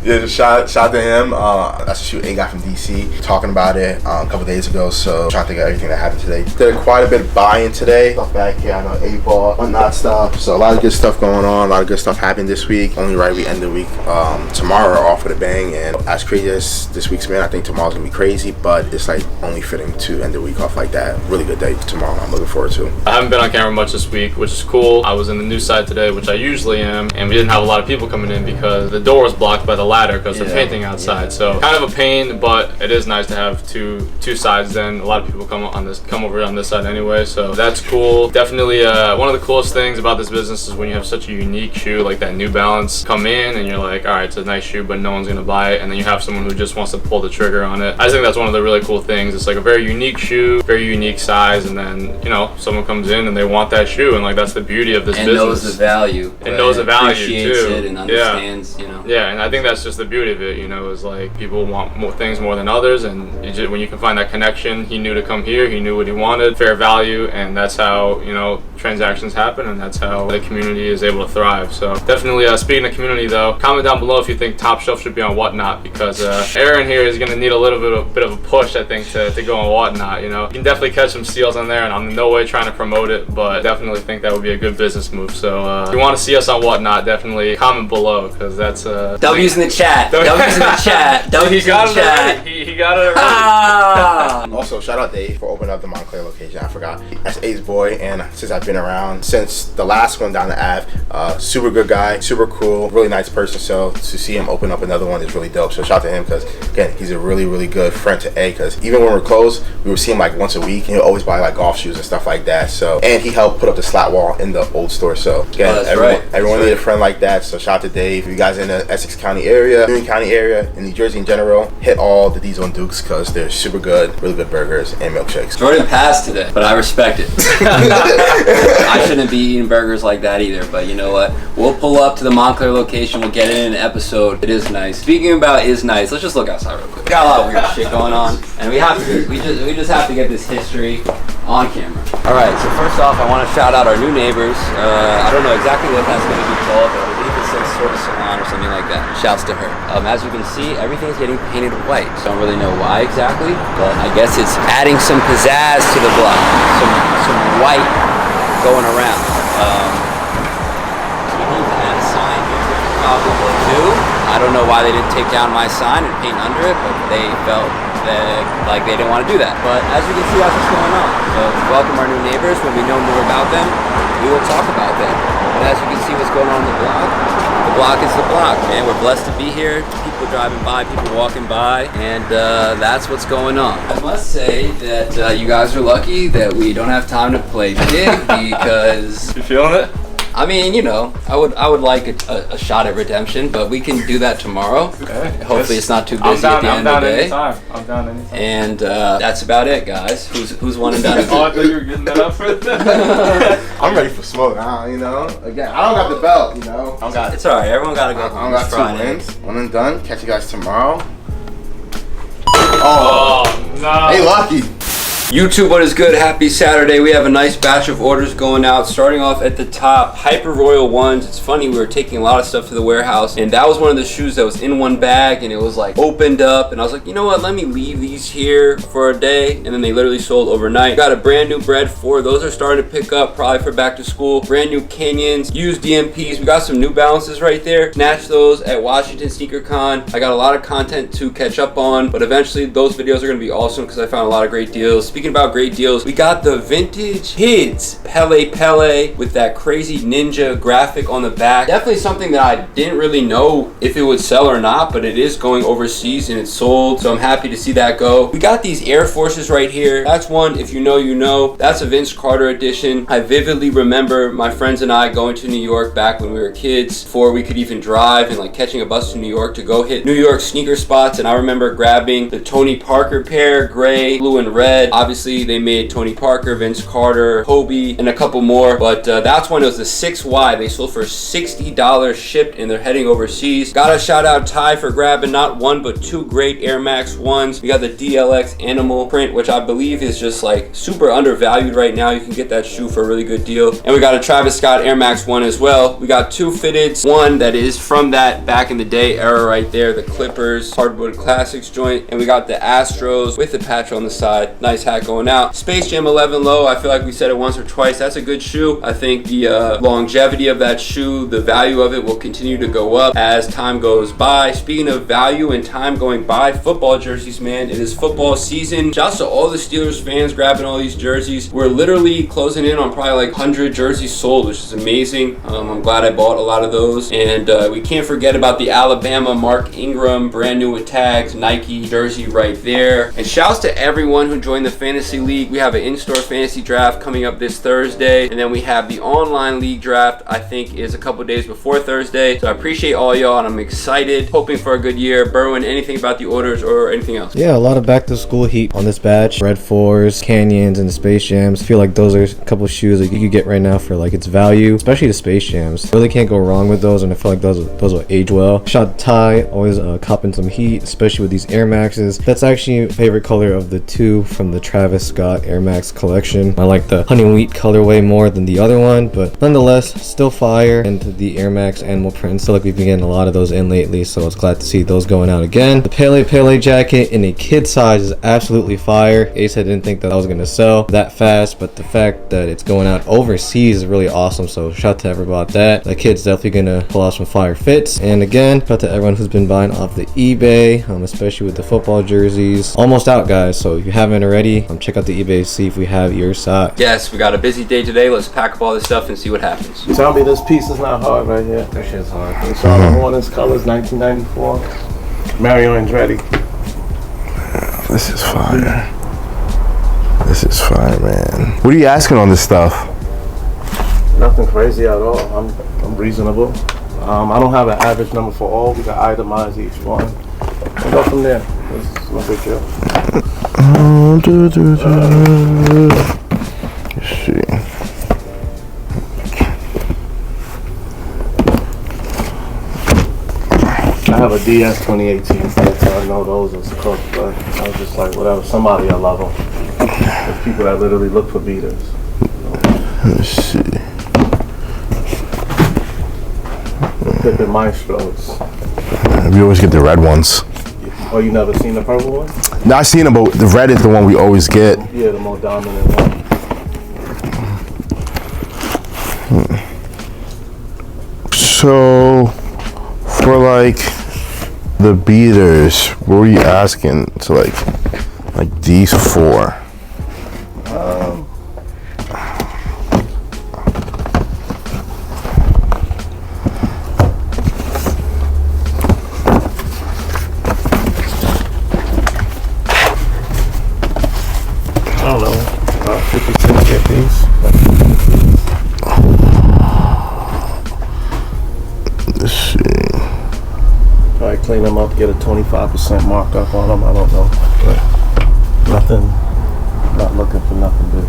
S2: yeah, just shout to him. That's a shoot A got from DC, talking about it a couple days ago. So trying to think of everything that happened today. Did quite a bit of buying today. Stuff back here, I know 8-ball, whatnot stuff. So a lot of good stuff going on. A lot of good stuff happened this week. Only right we end the week tomorrow off with a bang. And as crazy as this week's been, I think tomorrow's gonna be crazy. But it's like only fitting to end the week off like that. Really good day tomorrow. I'm looking forward to.
S3: I haven't been on camera much this week, which is cool. I was in the news side today, which I usually am, and we didn't have a lot of people coming in because the door was blocked by the ladder because they're painting outside. So kind of a pain, but it is nice to have two sides. Then a lot of people come over on this side anyway, so that's cool. Definitely one of the coolest things about this business is when you have such a unique shoe like that New Balance come in and you're like, all right, it's a nice shoe, but no one's gonna buy it, and then you have someone who just wants to pull the trigger on it. I think that's one of the really cool things. It's like a very unique shoe, very unique size, and then you know someone comes in and they want that shoe, and like that's the beauty of this business.
S1: And knows the value.
S3: And knows the value
S1: appreciates
S3: too.
S1: it and understands, you know.
S3: Yeah, and I think that's just the beauty of it. You know, is like people want more things more than others, and when you can find that connection, he knew to come here, he knew what he wanted, fair value, and that's how you know transactions happen, and that's how the community is able to thrive. So definitely, speaking of community though, comment down below if you think Top Shelf should be on Whatnot, because Aaron here is gonna need a little bit of a push, I think, to go on Whatnot. You know, you can definitely catch some steals on there, and I'm in no way trying to promote it, but definitely think that would be a good business move. So if you want to see us on Whatnot, definitely comment below, because that's
S1: W's in the chat. W's in the chat. W's in the chat.
S3: He got it already.
S2: Also, shout out Dave for opening up the Montclair location. I forgot. That's A's boy, and since I've been around since the last one down the Ave, super good guy, super cool, really nice person. So to see him open up another one is really dope. So shout out to him, because again, he's a really good friend to A. Because even when we're closed, we would see him like once a week, and he'll always buy like golf shoes and stuff like that. So, and he helped put up the slat wall in the old store. So again, everyone needs a friend like that. So shout out to Dave. If you guys in the Essex County area, Union County area, in New Jersey in general, hit all the Diesel and Dukes, because they're super good, really good burgers and milkshakes.
S1: Jordan passed today, but I respect it. I shouldn't be eating burgers like that either, but you know what? We'll pull up to the Montclair location. We'll get it in an episode. It is nice. Speaking about is nice, let's just look outside real quick. Got a lot of weird shit going on, and we just have to get this history on camera. All right, so first off, I want to shout out our new neighbors. I don't know exactly what that's going to be called, but I believe it's some sort of salon or something like that. Shouts to her. As you can see, everything's getting painted white. Don't really know why exactly, but I guess it's adding some pizzazz to the block. Some white going around. We need to add a sign here, probably too. I don't know why they didn't take down my sign and paint under it, but they felt like they didn't want to do that. But as you can see, that's what's going on. So welcome our new neighbors. When we know more about them, we will talk about them. But as you can see what's going on in the block is the block, man. We're blessed to be here. People driving by, people walking by, and that's what's going on. I must say that you guys are lucky that we don't have time to play big, because
S3: you feeling it?
S1: I mean, you know, I would like a shot at redemption, but we can do that tomorrow. Okay. Hopefully it's not too busy at the end of the day.
S3: I'm down anytime.
S1: And that's about it, guys. Who's one and done?
S3: Oh, I thought you were getting that up for it.
S2: I'm ready for smoke now, you know. Again, I don't got the belt, you know.
S1: It's alright, everyone gotta go.
S2: I don't got Friday. 2 wins. One and done. Catch you guys tomorrow.
S3: Oh no.
S2: Hey, lucky.
S1: YouTube, what is good? Happy Saturday. We have a nice batch of orders going out. Starting off at the top, Hyper Royal ones. It's funny, we were taking a lot of stuff to the warehouse, and that was one of the shoes that was in one bag, and it was like opened up, and I was like, you know what, let me leave these here for a day, and then they literally sold overnight. Got a brand new Bread 4. Those are starting to pick up probably for back to school. Brand new Canyons, used DMPs. We got some New Balances right there. Snatched those at Washington Sneaker Con. I got a lot of content to catch up on, but eventually those videos are going to be awesome because I found a lot of great deals. Speaking about great deals, we got the vintage kids Pele with that crazy ninja graphic on the back. Definitely something that I didn't really know if it would sell or not, but it is going overseas and it's sold, so I'm happy to see that go. We got these Air Forces right here. That's one, if you know, you know. That's a Vince Carter edition. I vividly remember my friends and I going to New York back when we were kids, before we could even drive, and like catching a bus to New York to go hit New York sneaker spots. And I remember grabbing the Tony Parker pair, gray, blue, and red. Obviously they made Tony Parker, Vince Carter, Kobe, and a couple more, but that's when it was the 6Y. They sold for $60 shipped, and they're heading overseas. Gotta shout out Ty for grabbing not one but two great Air Max 1s. We got the DLX animal print, which I believe is just like super undervalued right now. You can get that shoe for a really good deal. And we got a Travis Scott Air Max 1 as well. We got two fitteds, one that is from that back in the day era right there, the Clippers Hardwood Classics joint, and we got the Astros with the patch on the side. Nice hat going out. Space Jam 11 low, I feel like we said it once or twice, that's a good shoe. I think the longevity of that shoe, the value of it will continue to go up as time goes by. Speaking of value and time going by, football jerseys, man, it is football season. Shouts to all the Steelers fans grabbing all these jerseys. We're literally closing in on probably like 100 jerseys sold, which is amazing. I'm glad I bought a lot of those. And we can't forget about the Alabama Mark Ingram brand new with tags Nike jersey right there. And shouts to everyone who joined the fantasy league. We have an in-store fantasy draft coming up this Thursday, and then we have the online league draft, I think is a couple days before Thursday. So I appreciate all y'all, and I'm excited, hoping for a good year. Berwin, anything about the orders or anything else?
S4: Yeah, a lot of back to school heat on this batch. Red 4s, Canyons, and the Space Jams. I feel like those are a couple of shoes that you could get right now for like its value, especially the Space Jams. Really can't go wrong with those, and I feel like those will age well. Shout Ty, always copping some heat, especially with these Air Maxes. That's actually my favorite color of the two from the Travis Scott Air Max collection. I like the honey wheat colorway more than the other one, but nonetheless, still fire. And the Air Max animal prints, so like we've been getting a lot of those in lately, so I was glad to see those going out again. The Pele jacket in a kid size is absolutely fire. Ace, I didn't think that I was gonna sell that fast, but the fact that it's going out overseas is really awesome, so shout out to everyone about that. The kid's definitely gonna pull off some fire fits. And again, shout out to everyone who's been buying off the eBay, especially with the football jerseys. Almost out, guys, so if you haven't already, check out the eBay, see if we have your size.
S1: Yes, we got a busy day today. Let's pack up all this stuff and see what happens.
S6: Tell me this piece is not hard right here. That shit's hard. It's all the Hornets colors, 1994. Mario Andretti.
S9: This is fire. This is fire, man. What are you asking on this stuff?
S6: Nothing crazy at all. I'm reasonable. I don't have an average number for all. We got itemized each one. We'll go from there. It's no big deal.
S9: Let's see.
S6: I have a DS 2018, so I know those is cooked, but I was just like, whatever, somebody I love them. There's people that literally look for beaters.
S9: Let's see.
S6: Pippin Maestros.
S9: We always get the red ones.
S6: Oh, you never seen the purple one?
S9: No, I've seen them, but the red is the one we always get.
S6: Yeah, the more dominant one.
S9: So, for like the beaters, what were you asking? So like these four.
S6: I don't know, about 50 cents a piece.
S9: Let's see.
S6: Probably clean them up, get a 25% markup on them. I don't know, but nothing. Not looking for nothing big.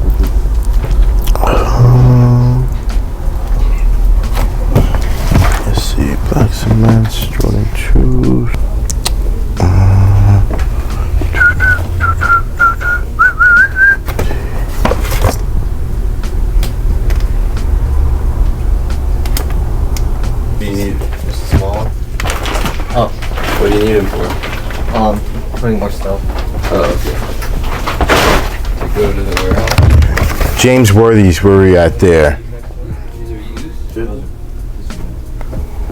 S9: Let's see, black cements, Jordan 2s.
S1: What do you need him for?
S4: Putting more stuff.
S1: Oh, okay. To go to the warehouse.
S9: James Worthy's, where we at there?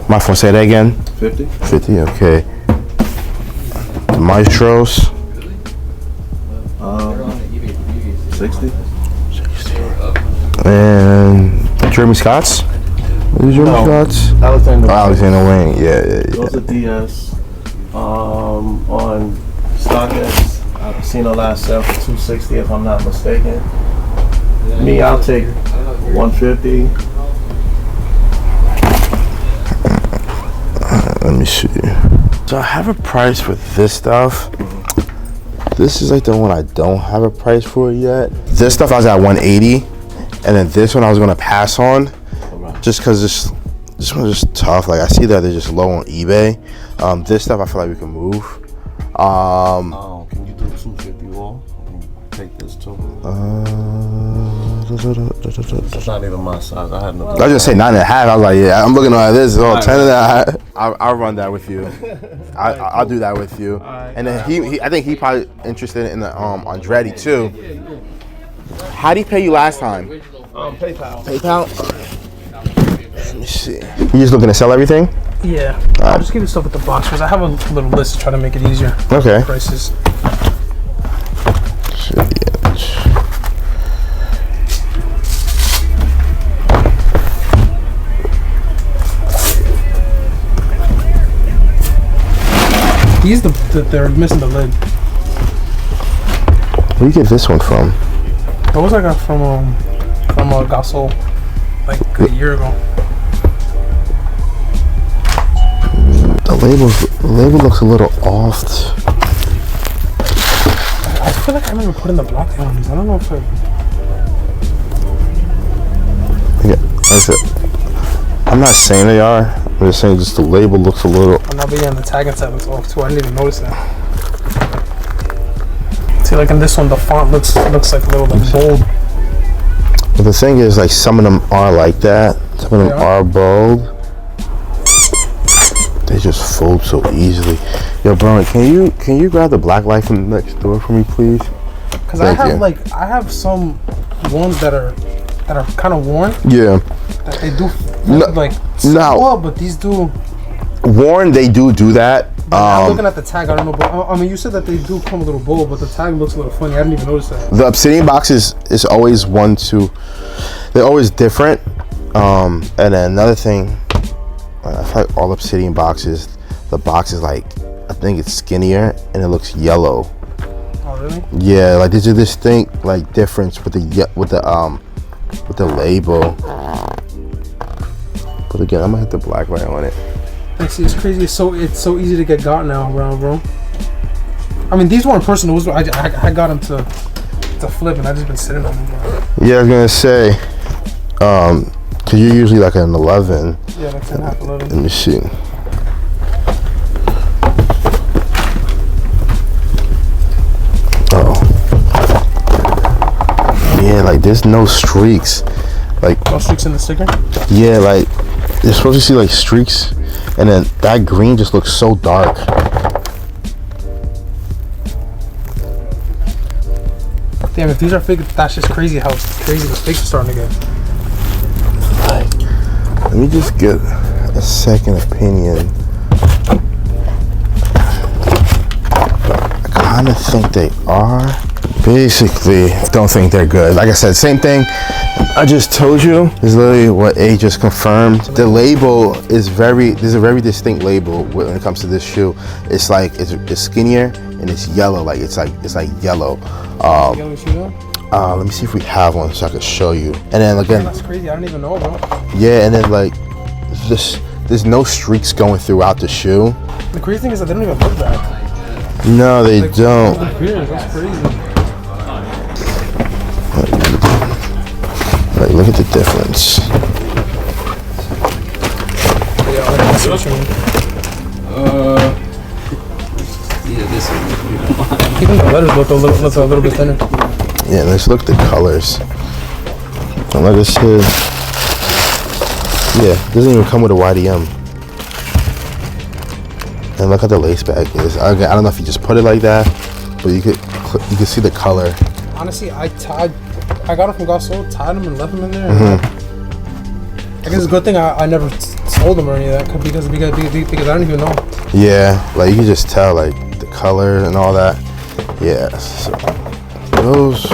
S9: My phone, say that again.
S6: 50.
S9: 50, okay. Maestros.
S6: 60.
S9: And Jeremy Scott's? What is Jeremy Scott's?
S6: Alexander.
S9: Alexander Wayne. Yeah.
S6: Those are DS. On StockX, I've seen the last sale for 260 if I'm not mistaken. Me, I'll take 150.
S9: Let me see. So I have a price for this stuff. This is like the one I don't have a price for yet. This stuff I was at 180, and then this one I was gonna pass on, just because this one's just tough. Like I see that they're just low on eBay. This stuff I feel like we can move.
S6: Can you do 250 all? Take this too. It's not even my size. I had no.
S9: I was gonna say 9.5. I was like, yeah, I'm looking at this. Oh, 10.5. I'll run that with you. I'll do that with you. And then he I think he probably interested in the Andretti too. How did he pay you last time?
S15: PayPal.
S9: PayPal. Let me see. You just looking to sell everything?
S15: Yeah. I'll just give you stuff with the box because I have a little list to try to make it easier.
S9: Okay.
S15: Prices. These they're missing the lid.
S9: Where do you get this one from?
S15: What was I got from Gasol like a year ago?
S9: The label looks a little off.
S15: I feel like I remember putting the black on these. I don't know if
S9: Yeah, that's it. I'm not saying they are. I'm just saying just the label looks a little.
S15: I'm not being on the tag inside looks off too. I didn't even notice that. See, like in this one, the font looks like a little like bold.
S9: But the thing is, like some of them are like that. Some of them are bold. They just fold so easily. Yo, Brian, can you grab the black light from next door for me, please?
S15: Because I have some ones that are kind of worn.
S9: Yeah.
S15: That they do
S9: no.
S15: But these do.
S9: Worn, they do that.
S15: I'm looking at the tag. I don't know, but I mean, you said that they do come a little bold, but the tag looks a little funny. I didn't even notice that.
S9: The Obsidian boxes is always they're always different. And then another thing, I feel like all Obsidian boxes, the box is like, I think it's skinnier and it looks yellow.
S15: Oh really?
S9: Yeah, like there's a distinct like difference with the label. But again, I'm gonna hit the black light on it.
S15: I see, it's crazy. It's so easy to get got now around, bro. I mean, these weren't personal. I got them to flip, and I just been sitting on them, bro.
S9: Yeah, I was gonna say, cause you're usually like an 11.
S15: Yeah, like 10.5, 11.
S9: Let me see. Oh. Yeah, like there's no streaks. Like
S15: no streaks in the sticker?
S9: Yeah, like you're supposed to see like streaks, and then that green just looks so dark.
S15: Damn, if these are fake, that's just crazy how crazy the fakes are starting to get.
S9: Let me just get a second opinion. I kind of think they are. Basically, don't think they're good. Like I said, same thing I just told you is literally what A just confirmed. The label is there's a very distinct label when it comes to this shoe. It's like it's skinnier and it's yellow. Like it's like yellow. Let me see if we have one so I can show you. And then again,
S15: that's crazy. I don't even know, bro.
S9: Yeah, and then like there's no streaks going throughout the shoe.
S15: The crazy thing is that they don't even look bad.
S9: No, they don't.
S15: That's crazy.
S9: Like, look at the difference.
S15: Even the letters look a little bit thinner.
S9: Yeah, let's look at the colors. And like I said, yeah, it doesn't even come with a YDM. And look how the lace back is. I don't know if you just put it like that, but you could see the color.
S17: Honestly, I got them from Gossel, tied them and left them in there. I guess it's a good thing I never sold them or any of that because I don't even know.
S9: Yeah, like you can just tell like the color and all that. Yeah, so those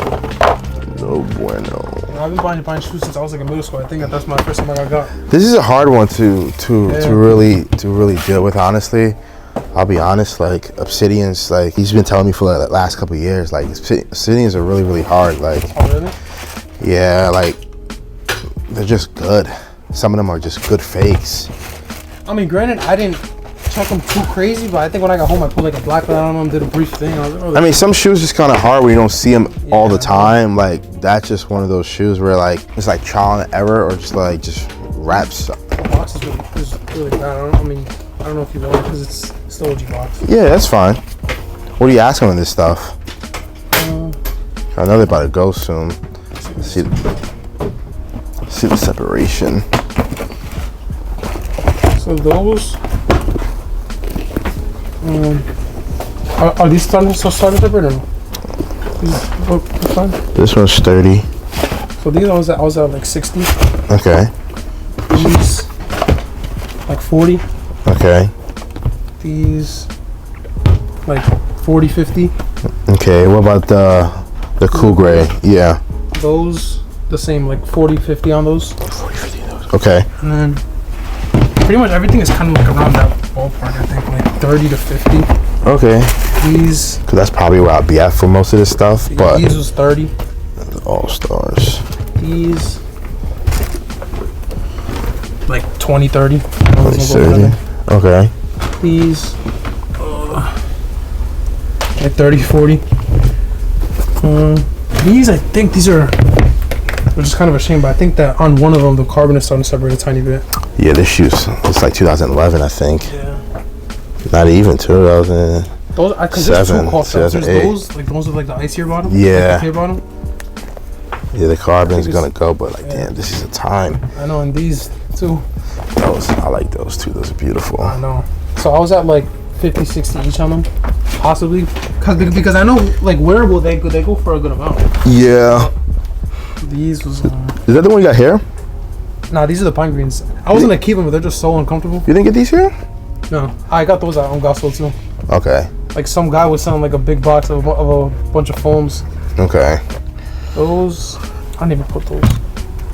S9: no bueno.
S17: I've been buying shoes since I was like in middle school. I think that's my first time I got.
S9: This is a hard one to really deal with, honestly. I'll be honest, like Obsidians, like he's been telling me for like the last couple of years, like Obsidians are really hard. Like,
S17: oh really?
S9: Yeah, like they're just good. Some of them are just good fakes.
S17: I mean, granted, I didn't check them too crazy, but I think when I got home, I put like a black light on them, did a brief thing.
S9: I mean, some shoes just kind of hard when you don't see them all the time. Like that's just one of those shoes where like it's like trial and error, or just wraps.
S17: The box is really bad. I don't know if you want it because it's still OG box.
S9: Yeah, that's fine. What are you asking on this stuff? I know they're about to go soon. See the separation.
S17: So those. Are these starting separate or no?
S9: This one's 30.
S17: So these I was at like 60.
S9: Okay.
S17: These like 40.
S9: Okay.
S17: These like 40, 50.
S9: Okay. What about the cool gray? Yeah.
S17: Those the same, like 40, 50 on those.
S9: 40, 50 on those. Okay.
S17: And then pretty much everything is kind of like around that ballpark. I think like 30 to 50.
S9: Okay.
S17: These.
S9: Cause that's probably where I'll be at for most of this stuff. But
S17: these was 30.
S9: The All Stars.
S17: These like 20, 30.
S9: 20, 30. Okay.
S17: These like 30, 40. These, I think these are, which is kind of a shame, but I think that on one of them the carbon is starting to separate a tiny bit.
S9: Yeah, this shoe's, it's like 2011, I think.
S17: Yeah.
S9: Not even 2007.
S17: Those, because there's two called filters. Those with like the icier bottom.
S9: Yeah.
S17: Like the bottom.
S9: Yeah, the carbon's gonna go, but like, damn, this is a time.
S17: I know, and these too.
S9: Those, I like those too. Those are beautiful.
S17: I know. So I was at like 50, 60 each on them, possibly, because I know like wearable they go for a good amount.
S9: Yeah.
S17: These was.
S9: Is that the one you got here?
S17: Nah, these are the pine greens. I was gonna keep them, but they're just so uncomfortable.
S9: You didn't get these here?
S17: No, I got those on Gospel too.
S9: Okay.
S17: Like some guy was selling like a big box of a bunch of foams.
S9: Okay.
S17: Those, I didn't even put those.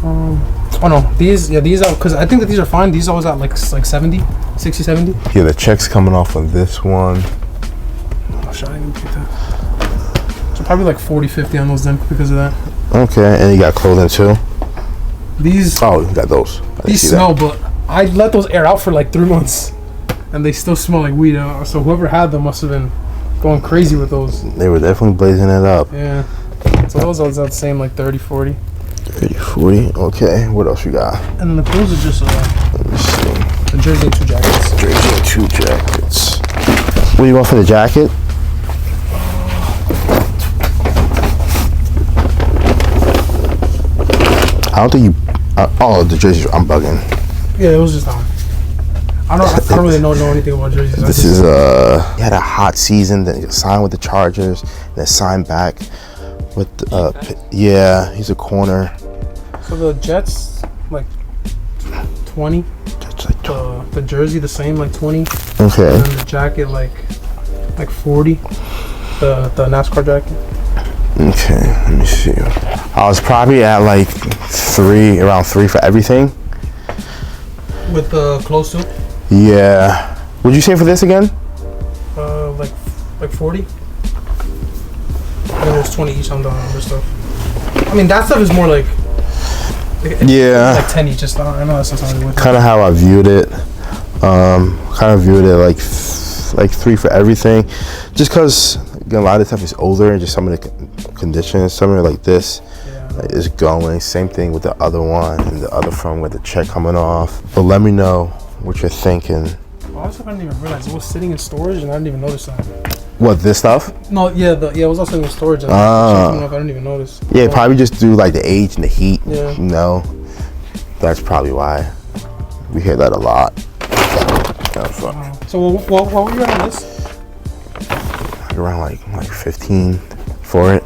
S17: Oh no, these are, because I think that these are fine. These I was at like 70, 60, 70.
S9: Yeah, the check's coming off on this one.
S17: Oh shit, I didn't even get that. So probably like 40, 50 on those then because of that.
S9: Okay, and you got clothing too?
S17: These.
S9: Oh, you got those.
S17: These smell, but I let those air out for like 3 months. And they still smell like weed. So whoever had them must have been going crazy with those.
S9: They were definitely blazing it up.
S17: Yeah. So those are the same, like 30, 40.
S9: 30, 40. Okay. What else you got?
S17: And then the clothes are just
S9: let me see.
S17: The jersey and 2 jackets.
S9: Jersey and 2 jackets. What do you want for the jacket? I don't think you. Oh, the jerseys. I'm bugging.
S17: Yeah, it was just on. I don't really know anything about jerseys.
S9: This is he had a hot season. Then he signed with the Chargers. Then signed back with yeah, he's a corner.
S17: So the Jets like 20.
S9: Jets like 20.
S17: The jersey the same, like 20.
S9: Okay.
S17: And the jacket like 40. The NASCAR jacket.
S9: Okay, let me see. I was probably at like around 3 for everything.
S17: With the clothes too?
S9: Yeah. What'd you say for this again?
S17: Like 40. And it was 20 each on the other stuff. I mean, that stuff is more like.
S9: Yeah.
S17: Like 10 each. Just I know that's something with.
S9: Kind of how I viewed it. Like 3 for everything, just because again, a lot of stuff is older and just some of the conditions. Something like this is going. Same thing with the other one and the other front with the check coming off. But let me know what you're thinking.
S17: I didn't even realize it was sitting in storage, and I didn't even notice that.
S9: What, this stuff?
S17: No, it was also in storage. And I didn't even notice.
S9: Yeah, probably just do like the age and the heat.
S17: Yeah.
S9: You know, that's probably why we hear that a lot. That was fun.
S17: So what were you on this?
S9: Around like 15 for it.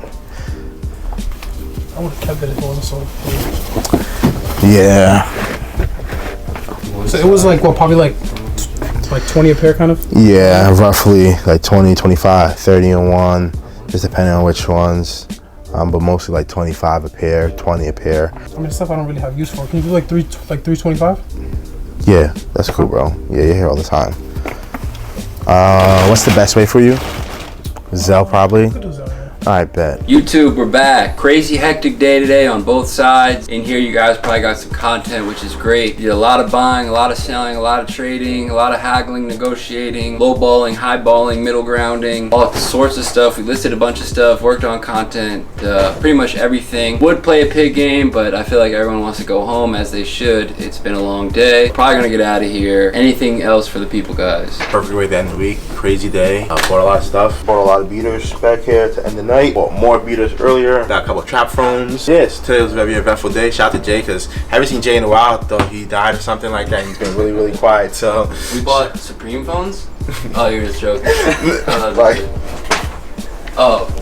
S17: I would have kept it if it wasn't so cool.
S9: Yeah.
S17: So it was like what, probably like 20 a pair kind of?
S9: Yeah, roughly like 20, 25, 30 and one, just depending on which ones. But mostly like 25 a pair, 20 a pair.
S17: I mean, stuff I don't really have use for. Can you do like 325?
S9: Yeah, that's cool, bro. Yeah, you're here all the time. What's the best way for you? Zelle, probably. Alright, bet.
S1: YouTube, we're back. Crazy hectic day today on both sides. In here, you guys probably got some content, which is great. You did a lot of buying, a lot of selling, a lot of trading, a lot of haggling, negotiating, lowballing, highballing, middle grounding, all sorts of stuff. We listed a bunch of stuff, worked on content, pretty much everything. Would play a pig game, but I feel like everyone wants to go home, as they should. It's been a long day. Probably gonna get out of here. Anything else for the people, guys?
S9: Perfect way to end the week. Crazy day. Bought a lot of stuff. Bought a lot of beaters back here to end the night. Bought more beaters earlier. Got a couple of trap phones. Yes, today was a very eventful day. Shout out to Jay, because haven't seen Jay in a while. I thought he died or something like that. He's been really, really quiet. So
S1: we bought Supreme phones? Oh, you're just joking. Oh.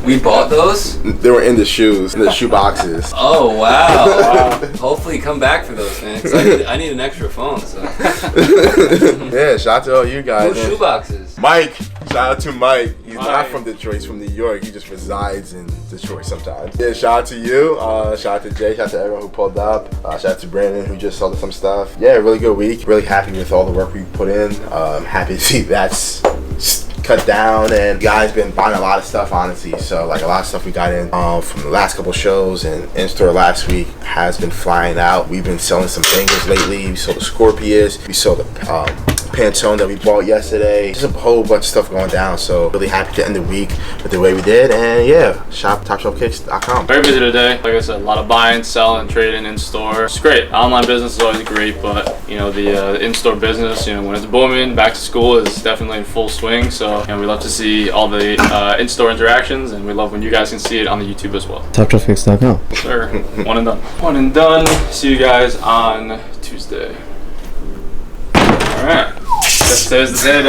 S1: We bought those?
S9: They were in the shoes, in the shoe boxes.
S1: Oh, wow. Hopefully come back for those, man, because I need an extra phone. So.
S9: Yeah, shout out to all you guys.
S1: Those shoe boxes.
S9: Mike, shout out to Mike. He's not from Detroit, he's from New York. He just resides in Detroit sometimes. Yeah, shout out to you. Shout out to Jay. Shout out to everyone who pulled up. Shout out to Brandon, who just sold some stuff. Yeah, really good week. Really happy with all the work we put in. Happy to see that's cut down, and guys been buying a lot of stuff, honestly. So like a lot of stuff we got in from the last couple shows and in store last week has been flying out. We've been selling some bangers lately. We sold the Scorpius, we sold the Pantone that we bought yesterday. Just a whole bunch of stuff going down. So really happy to end the week with the way we did. And yeah, shop TopshelfKicks.com.
S3: Very busy today. Like I said, a lot of buying, selling, trading in store. It's great. Online business is always great, but you know the in-store business, you know, when it's booming, back to school is definitely in full swing. So we love to see all the in-store interactions, and we love when you guys can see it on the YouTube as well.
S4: TopshelfKicks.com.
S3: Sure. One and done. One and done. See you guys on Tuesday. All right. Guess today's the day to